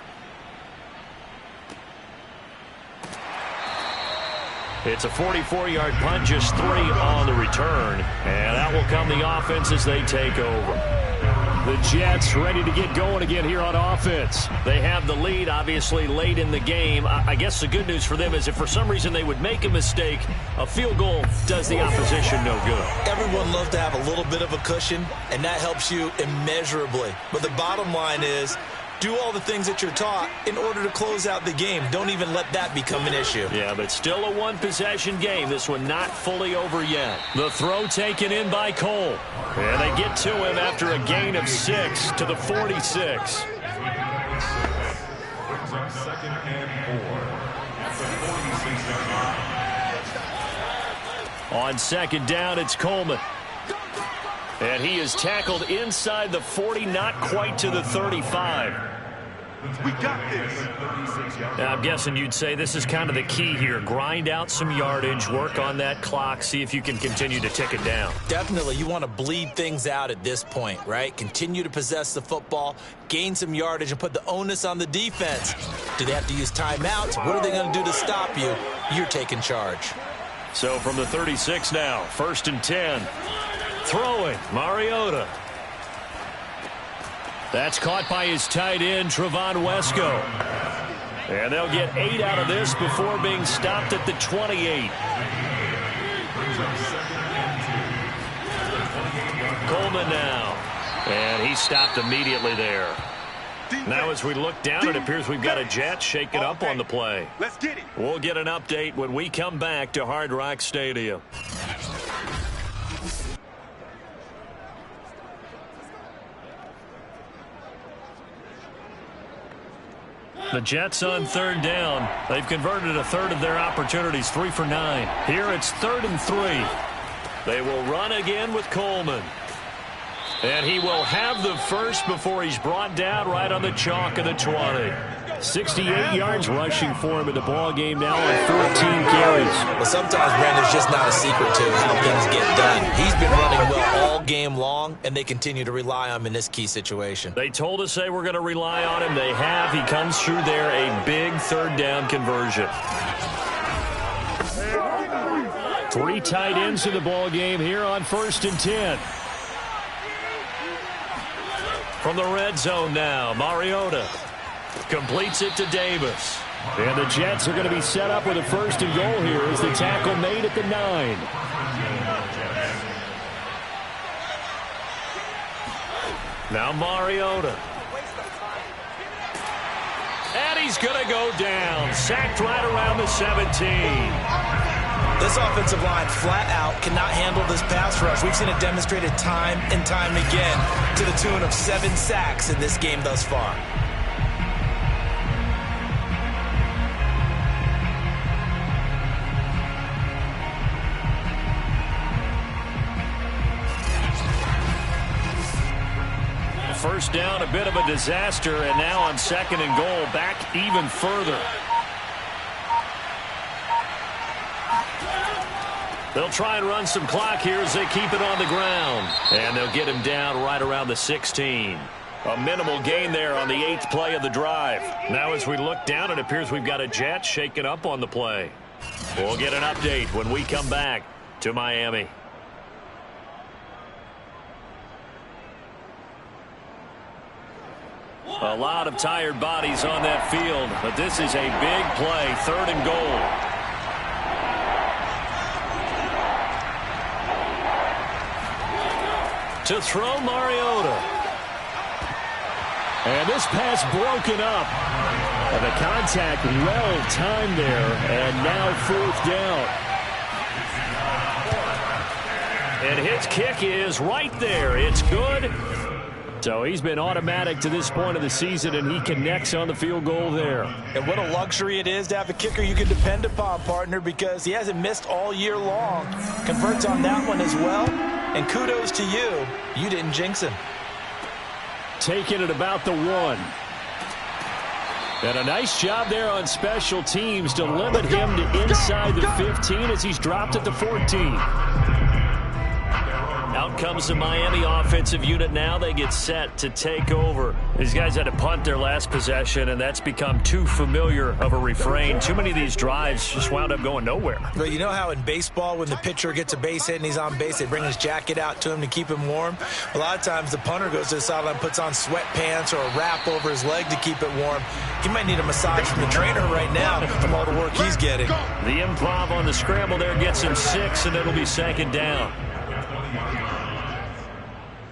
It's a 44-yard punt, just 3 on the return. And that will come the offense as they take over. The Jets ready to get going again here on offense. They have the lead, obviously, late in the game. I guess the good news for them is if for some reason they would make a mistake, a field goal does the opposition no good. Everyone loves to have a little bit of a cushion, and that helps you immeasurably. But the bottom line is Do all the things that you're taught in order to close out the game. Don't even let that become an issue. Yeah, but still a one-possession game. This one not fully over yet. The throw taken in by Cole. And they get to him after a gain of 6 to the 46. Brings up 2nd and 4 at the 46-yard line. On 2nd down, it's Coleman. And he is tackled inside the 40, not quite to the 35. We got this. Now, I'm guessing you'd say this is kind of the key here. Grind out some yardage, work on that clock, see if you can continue to tick it down. Definitely. You want to bleed things out at this point, right? Continue to possess the football, gain some yardage, and put the onus on the defense. Do they have to use timeouts? What are they going to do to stop you? You're taking charge. So from the 36 now, 1st and 10. Throwing, Mariota. That's caught by his tight end, Trevon Wesco. And they'll get 8 out of this before being stopped at the 28. Coleman now. And he stopped immediately there. Now as we look down, it appears we've got a jet shaking up on the play. Let's get it. We'll get an update when we come back to Hard Rock Stadium. The Jets on 3rd down. They've converted a third of their opportunities, 3 for 9. Here it's 3rd and 3. They will run again with Coleman. And he will have the first before he's brought down right on the chalk of the 20. 68 yards rushing for him in the ball game now on 14 carries. Well, sometimes, Brandon, there's just not a secret to how things get done. He's been running well all game long, and they continue to rely on him in this key situation. They told us they were going to rely on him. They have. He comes through there, a big 3rd down conversion. 3 tight ends in the ball game here on 1st and 10. From the red zone now, Mariota completes it to Davis. And the Jets are going to be set up with a 1st and goal here as the tackle made at the 9. Now Mariota. And he's going to go down. Sacked right around the 17. This offensive line flat out cannot handle this pass rush. We've seen it demonstrated time and time again to the tune of 7 sacks in this game thus far. First down, a bit of a disaster, and now on 2nd and goal, back even further. They'll try and run some clock here as they keep it on the ground. And they'll get him down right around the 16. A minimal gain there on the 8th play of the drive. Now as we look down, it appears we've got a jet shaking up on the play. We'll get an update when we come back to Miami. A lot of tired bodies on that field, but this is a big play, 3rd and goal. To throw, Mariota. And this pass broken up. And the contact well timed there, and now 4th down. And his kick is right there. It's good. So he's been automatic to this point of the season, and he connects on the field goal there. And what a luxury it is to have a kicker you can depend upon, partner, because he hasn't missed all year long. Converts on that one as well. And kudos to you. You didn't jinx him. Taking it about the 1. And a nice job there on special teams to limit him to inside the 15 as he's dropped at the 14. Out comes the Miami offensive unit now. They get set to take over. These guys had to punt their last possession, and that's become too familiar of a refrain. Too many of these drives just wound up going nowhere. But you know how in baseball, when the pitcher gets a base hit and he's on base, they bring his jacket out to him to keep him warm? A lot of times the punter goes to the sideline, puts on sweatpants or a wrap over his leg to keep it warm. He might need a massage from the trainer right now from all the work he's getting. The improv on the scramble there gets him 6, and it'll be 2nd down.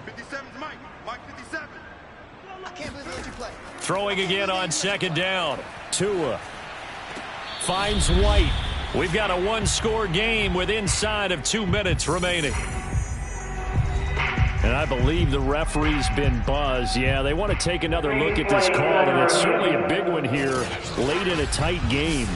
57's Mike. Mike 57. I can't believe Throwing again on second down. Tua finds White. We've got a one-score game with inside of 2 minutes remaining. And I believe the referee's been buzzed. Yeah, they want to take another look at this call, and it's certainly a big one here late in a tight game.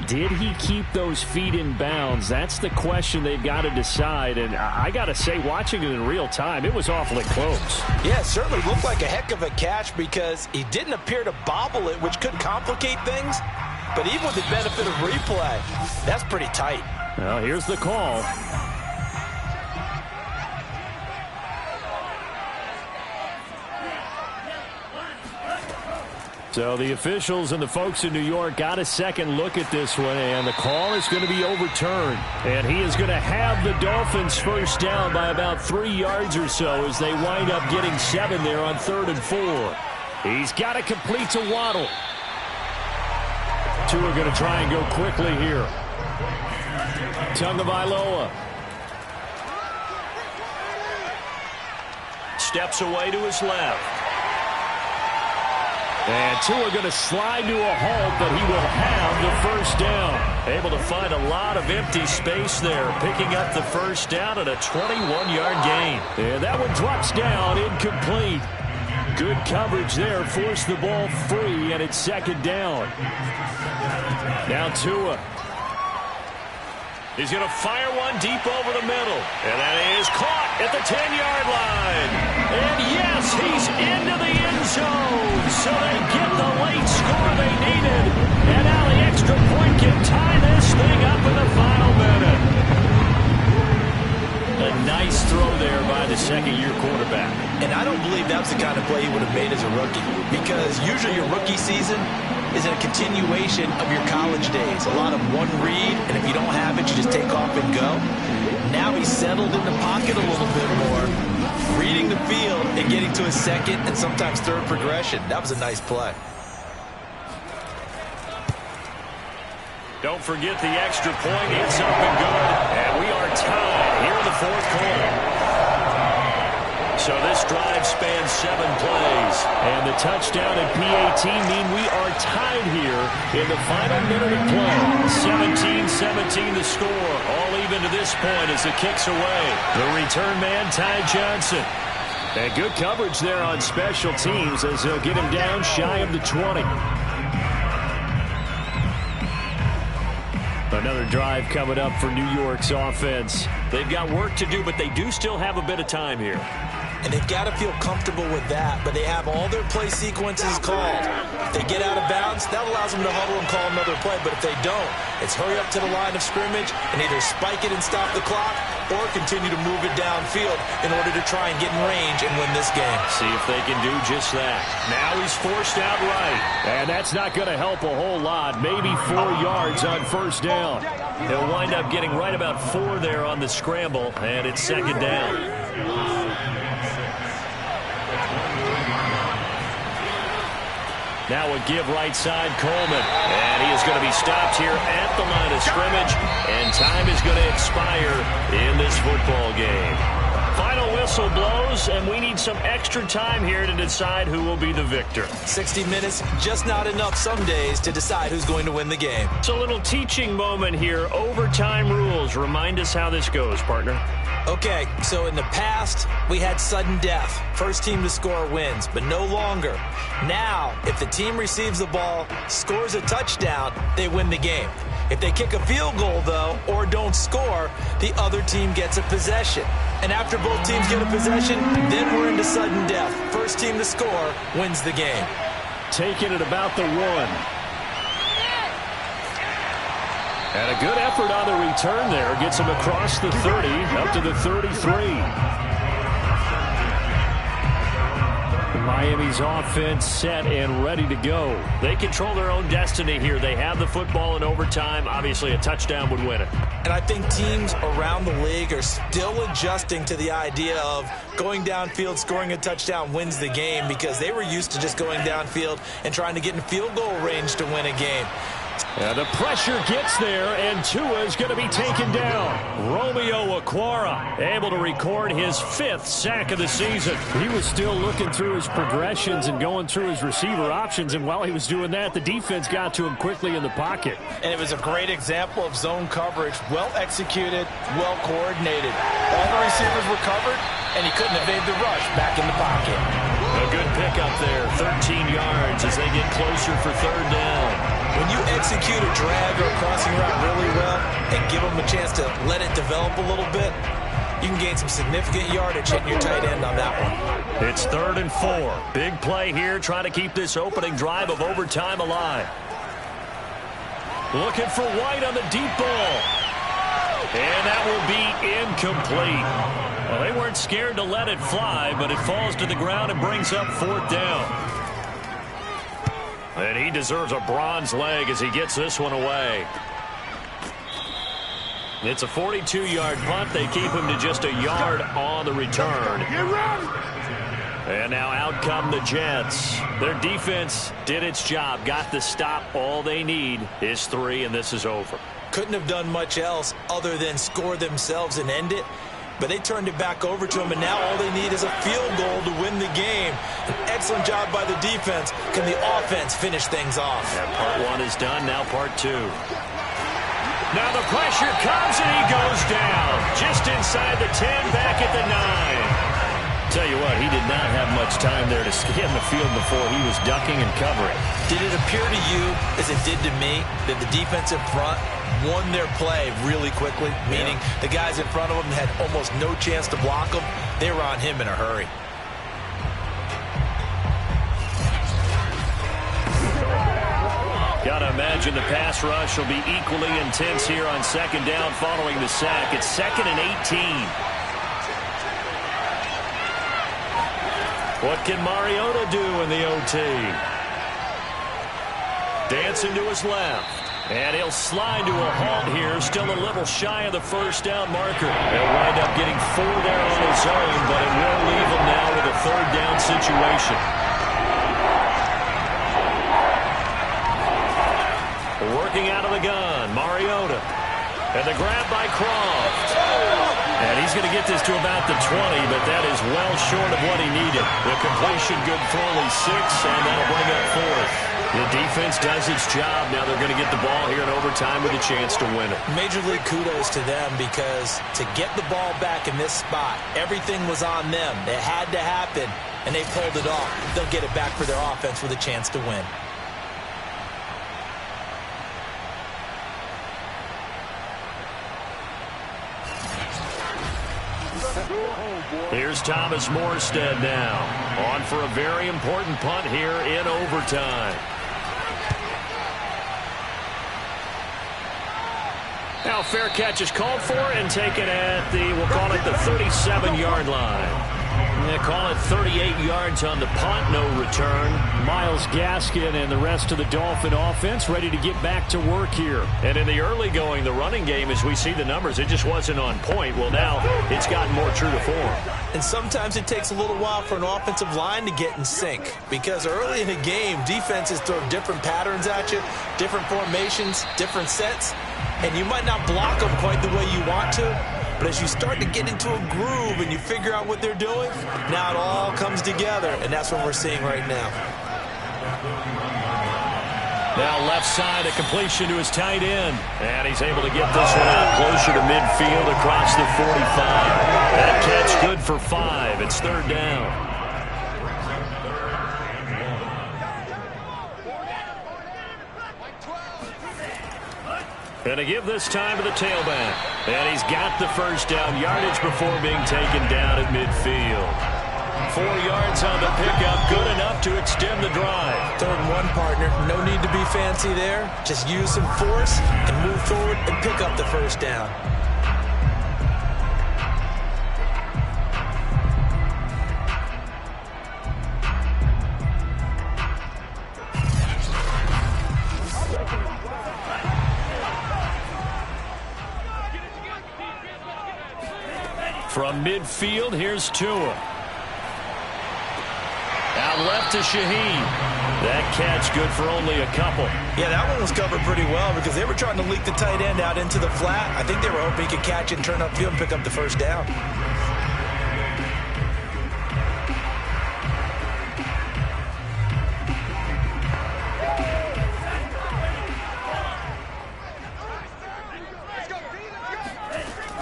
Did he keep those feet in bounds? That's the question they've got to decide. And I got to say, watching it in real time, it was awfully close. Yeah, it certainly looked like a heck of a catch because he didn't appear to bobble it, which could complicate things. But even with the benefit of replay, that's pretty tight. Well, here's the call. So the officials and the folks in New York got a second look at this one, and the call is going to be overturned. And he is going to have the Dolphins first down by about 3 yards or so as they wind up getting 7 there on 3rd and 4. He's got to complete to Waddle. Two are going to try and go quickly here. Tagovailoa steps away to his left. And Tua going to slide to a halt, but he will have the first down. Able to find a lot of empty space there, picking up the first down at a 21-yard gain. And that one drops down, incomplete. Good coverage there, forced the ball free, and it's second down. Now Tua. He's going to fire one deep over the middle. And that is caught at the 10-yard line. And yes, he's into the end zone. So they get the late score they needed. And now the extra point can tie this thing up in the final minute. A nice throw there by the second-year quarterback. And I don't believe that was the kind of play he would have made as a rookie. Because usually your rookie season is a continuation of your college days. A lot of one read, and if you don't have it, you just take off and go. Now he's settled in the pocket a little bit more, reading the field and getting to his second and sometimes third progression. That was a nice play. Don't forget the extra point. It's up and good. And we are tied here in the fourth quarter. So this drive spans 7 plays. And the touchdown and PAT mean we are tied here in the final minute of play. 17-17 the score. All even to this point as it kicks away. The return man, Ty Johnson. And good coverage there on special teams as they'll get him down shy of the 20. Another drive coming up for New York's offense. They've got work to do, but they do still have a bit of time here. And they've got to feel comfortable with that, but they have all their play sequences called. If they get out of bounds, that allows them to huddle and call another play, but if they don't, it's hurry up to the line of scrimmage and either spike it and stop the clock or continue to move it downfield in order to try and get in range and win this game. See if they can do just that. Now he's forced out right. And that's not going to help a whole lot. Maybe 4 yards on first down. He'll wind up getting right about 4 there on the scramble, and it's second down. Now a give right side, Coleman. And he is going to be stopped here at the line of scrimmage. And time is going to expire in this football game. Final whistle blows, and we need some extra time here to decide who will be the victor. 60 minutes, just not enough some days to decide who's going to win the game. It's a little teaching moment here. Overtime rules. Remind us how this goes, partner. Okay, so in the past, we had sudden death. First team to score wins, but no longer. Now, if the team receives the ball, scores a touchdown, they win the game. If they kick a field goal, though, or don't score, the other team gets a possession. And after both teams get a possession, then we're into sudden death. First team to score wins the game. Taking it about the 1. And a good effort on the return there. Gets him across the 30, up to the 33. Miami's offense set and ready to go. They control their own destiny here. They have the football in overtime. Obviously, a touchdown would win it. And I think teams around the league are still adjusting to the idea of going downfield, scoring a touchdown wins the game because they were used to just going downfield and trying to get in field goal range to win a game. And the pressure gets there, and Tua is going to be taken down. Romeo Okwara able to record his 5th sack of the season. He was still looking through his progressions and going through his receiver options, and while he was doing that, the defense got to him quickly in the pocket. And it was a great example of zone coverage. Well executed, well coordinated. All the receivers were covered, and he couldn't evade the rush back in the pocket. A good pickup there, 13 yards as they get closer for 3rd down. When you execute a drag or a crossing route really well and give them a chance to let it develop a little bit, you can gain some significant yardage hitting your tight end on that one. It's 3rd and 4. Big play here, trying to keep this opening drive of overtime alive. Looking for White on the deep ball. And that will be incomplete. Well, they weren't scared to let it fly, but it falls to the ground and brings up 4th down. And he deserves a bronze leg as he gets this one away. It's a 42-yard punt. They keep him to just a yard on the return. And now out come the Jets. Their defense did its job, got the stop. All they need is 3, and this is over. Couldn't have done much else other than score themselves and end it. But they turned it back over to him, and now all they need is a field goal to win the game. An excellent job by the defense. Can the offense finish things off? Yeah, part 1 is done, now part 2. Now the pressure comes, and he goes down. Just inside the 10, back at the 9. Tell you what, he did not have much time there to scan the field before he was ducking and covering. Did it appear to you, as it did to me, that the defensive front won their play really quickly? Meaning the guys in front of them had almost no chance to block them. They were on him in a hurry. Got to imagine the pass rush will be equally intense here on 2nd down following the sack. It's 2nd and 18. What can Mariota do in the OT? Dancing to his left. And he'll slide to a halt here. Still a little shy of the 1st down marker. He'll wind up getting 4 there on his own, but it will leave him now with a 3rd down situation. Working out of the gun, Mariota. And the grab by Croft. And he's going to get this to about the 20, but that is well short of what he needed. The completion good for only 6, and that'll bring up 4th. The defense does its job. Now they're going to get the ball here in overtime with a chance to win it. Major league kudos to them, because to get the ball back in this spot, everything was on them. It had to happen, and they pulled it off. They'll get it back for their offense with a chance to win. Here's Thomas Morstead now, on for a very important punt here in overtime. Now fair catch is called for and taken at the, we'll call it the 37-yard line. They call it 38 yards on the punt, no return. Myles Gaskin and the rest of the Dolphin offense ready to get back to work here. And in the early going, the running game, as we see the numbers, it just wasn't on point. Well, now it's gotten more true to form. And sometimes it takes a little while for an offensive line to get in sync, because early in the game, defenses throw different patterns at you, different formations, different sets, and you might not block them quite the way you want to. But as you start to get into a groove and you figure out what they're doing, now it all comes together, and that's what we're seeing right now. Now left side, a completion to his tight end. And he's able to get this one out closer to midfield across the 45. That catch good for 5. It's 3rd down. And to give this time to the tailback. And he's got the 1st down yardage before being taken down at midfield. 4 yards on the pickup, good enough to extend the drive. 3rd and 1, partner. No need to be fancy there. Just use some force and move forward and pick up the 1st down. From midfield, here's Tua. Out left to Shaheen. That catch good for only a couple. Yeah, that one was covered pretty well because they were trying to leak the tight end out into the flat. I think they were hoping he could catch it and turn upfield and pick up the first down.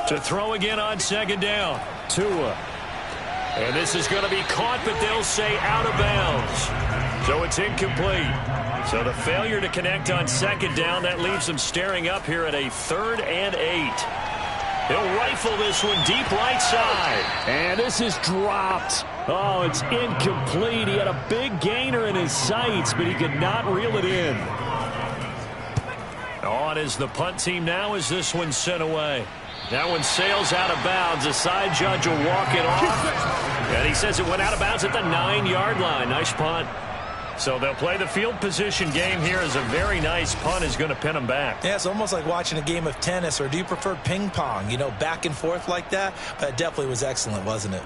To throw again on second down. Tua. And this is going to be caught, but they'll say out of bounds. So it's incomplete. So the failure to connect on second down, that leaves them staring up here at a 3rd and 8. He'll rifle this one deep right side. And this is dropped. Oh, it's incomplete. He had a big gainer in his sights, but he could not reel it in. On is the punt team now as this one's sent away. That one sails out of bounds. The side judge will walk it off. And he says it went out of bounds at the 9-yard line. Nice punt. So they'll play the field position game here as a very nice punt is going to pin them back. Yeah, it's almost like watching a game of tennis, or do you prefer ping pong? You know, back and forth like that? But it definitely was excellent, wasn't it?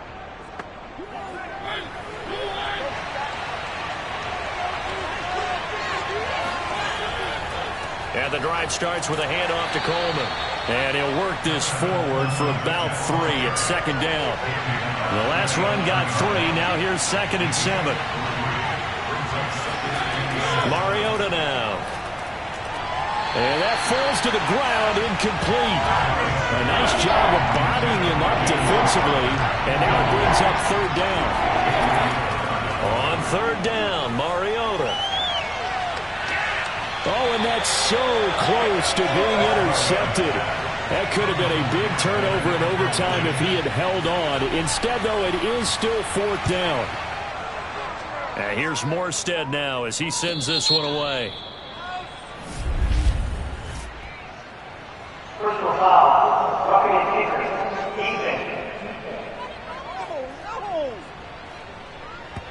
And the drive starts with a handoff to Coleman. And he'll work this forward for about 3 at second down. The last run got 3. Now here's 2nd and 7. Mariota now. And that falls to the ground, incomplete. A nice job of bodying him up defensively. And now it brings up 3rd down. On 3rd down, Mariota. Oh, and that's so close to being intercepted. That could have been a big turnover in overtime if he had held on. Instead, though, it is still 4th down. And here's Morstead now as he sends this one away. Personal foul, roughing and kicker,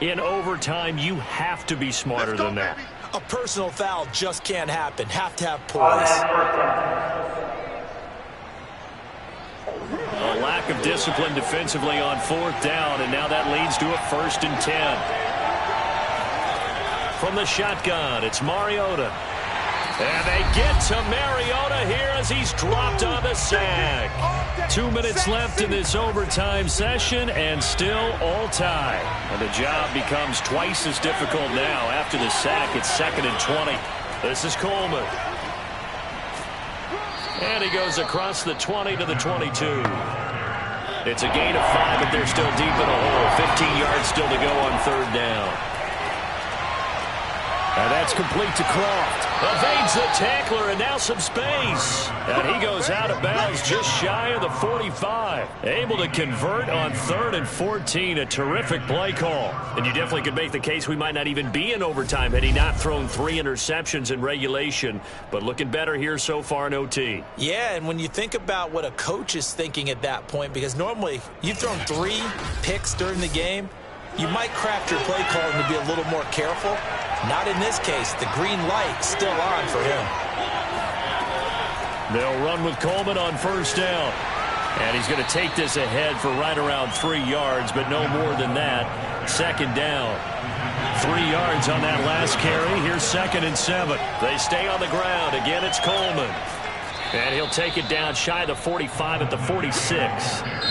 even. In overtime, you have to be smarter than that. A personal foul just can't happen. Have to have poise. A lack of discipline defensively on 4th down, and now that leads to a 1st and 10. From the shotgun, it's Mariota. And they get to Mariota here as he's dropped on the sack. 2 minutes left in this overtime session, and still all tie. And the job becomes twice as difficult now. After the sack, it's 2nd and 20. This is Coleman. And he goes across the 20 to the 22. It's a gain of 5, but they're still deep in a hole. 15 yards still to go on 3rd down. And that's complete to Croft. Evades the tackler, and now some space. And he goes out of bounds just shy of the 45. Able to convert on 3rd and 14. A terrific play call. And you definitely could make the case we might not even be in overtime had he not thrown 3 interceptions in regulation. But looking better here so far in OT. Yeah, and when you think about what a coach is thinking at that point, because normally you've thrown 3 picks during the game, you might craft your play calling to be a little more careful. Not in this case. The green light still on for him. They'll run with Coleman on 1st down. And he's going to take this ahead for right around 3 yards, but no more than that. 2nd down. 3 yards on that last carry. Here's 2nd and 7. They stay on the ground. Again, it's Coleman. And he'll take it down shy of the 45 at the 46.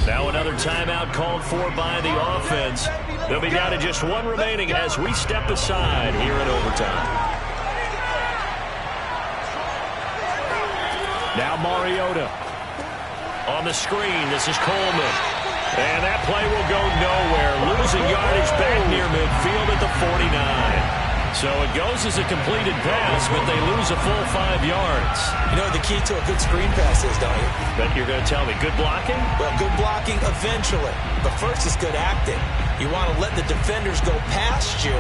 Now another timeout called for by the offense. They'll be down to just 1 remaining as we step aside here in overtime. Now Mariota. On the screen, this is Coleman. And that play will go nowhere. Losing yardage back near midfield at the 49. So it goes as a completed pass, but they lose a full 5 yards. You know what the key to a good screen pass is, don't you? But you're going to tell me, good blocking? Well, good blocking eventually. But first is good acting. You want to let the defenders go past you,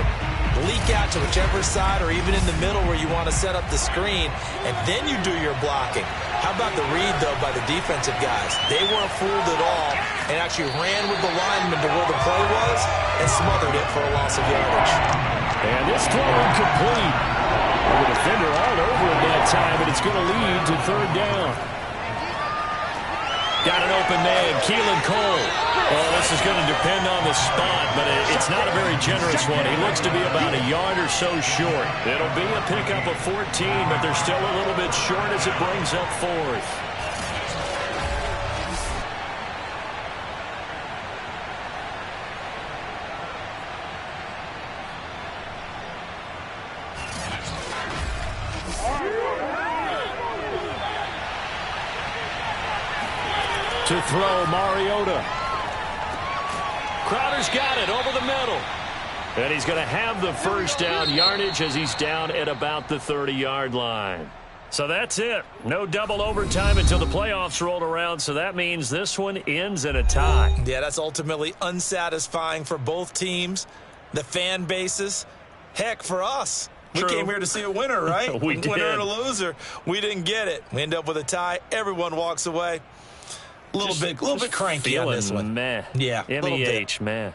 leak out to whichever side or even in the middle where you want to set up the screen, and then you do your blocking. How about the read, though, by the defensive guys? They weren't fooled at all and actually ran with the lineman to where the play was and smothered it for a loss of yardage. And this throw incomplete. The defender all over it that time, but it's going to lead to 3rd down. Got an open man, Keelan Cole. Oh, this is going to depend on the spot, but it's not a very generous one. He looks to be about a yard or so short. It'll be a pickup of 14, but they're still a little bit short as it brings up fourth. To throw, Mariota. Crowder's got it over the middle. And he's going to have the first down yardage as he's down at about the 30-yard line. So that's it. No double overtime until the playoffs rolled around, so that means this one ends in a tie. Yeah, that's ultimately unsatisfying for both teams, the fan bases. Heck, for us. True. We came here to see a winner, right? We did. Winner and a loser. We didn't get it. We end up with a tie. Everyone walks away. A little bit cranky on this one. Meh. Yeah, M-E-H, meh.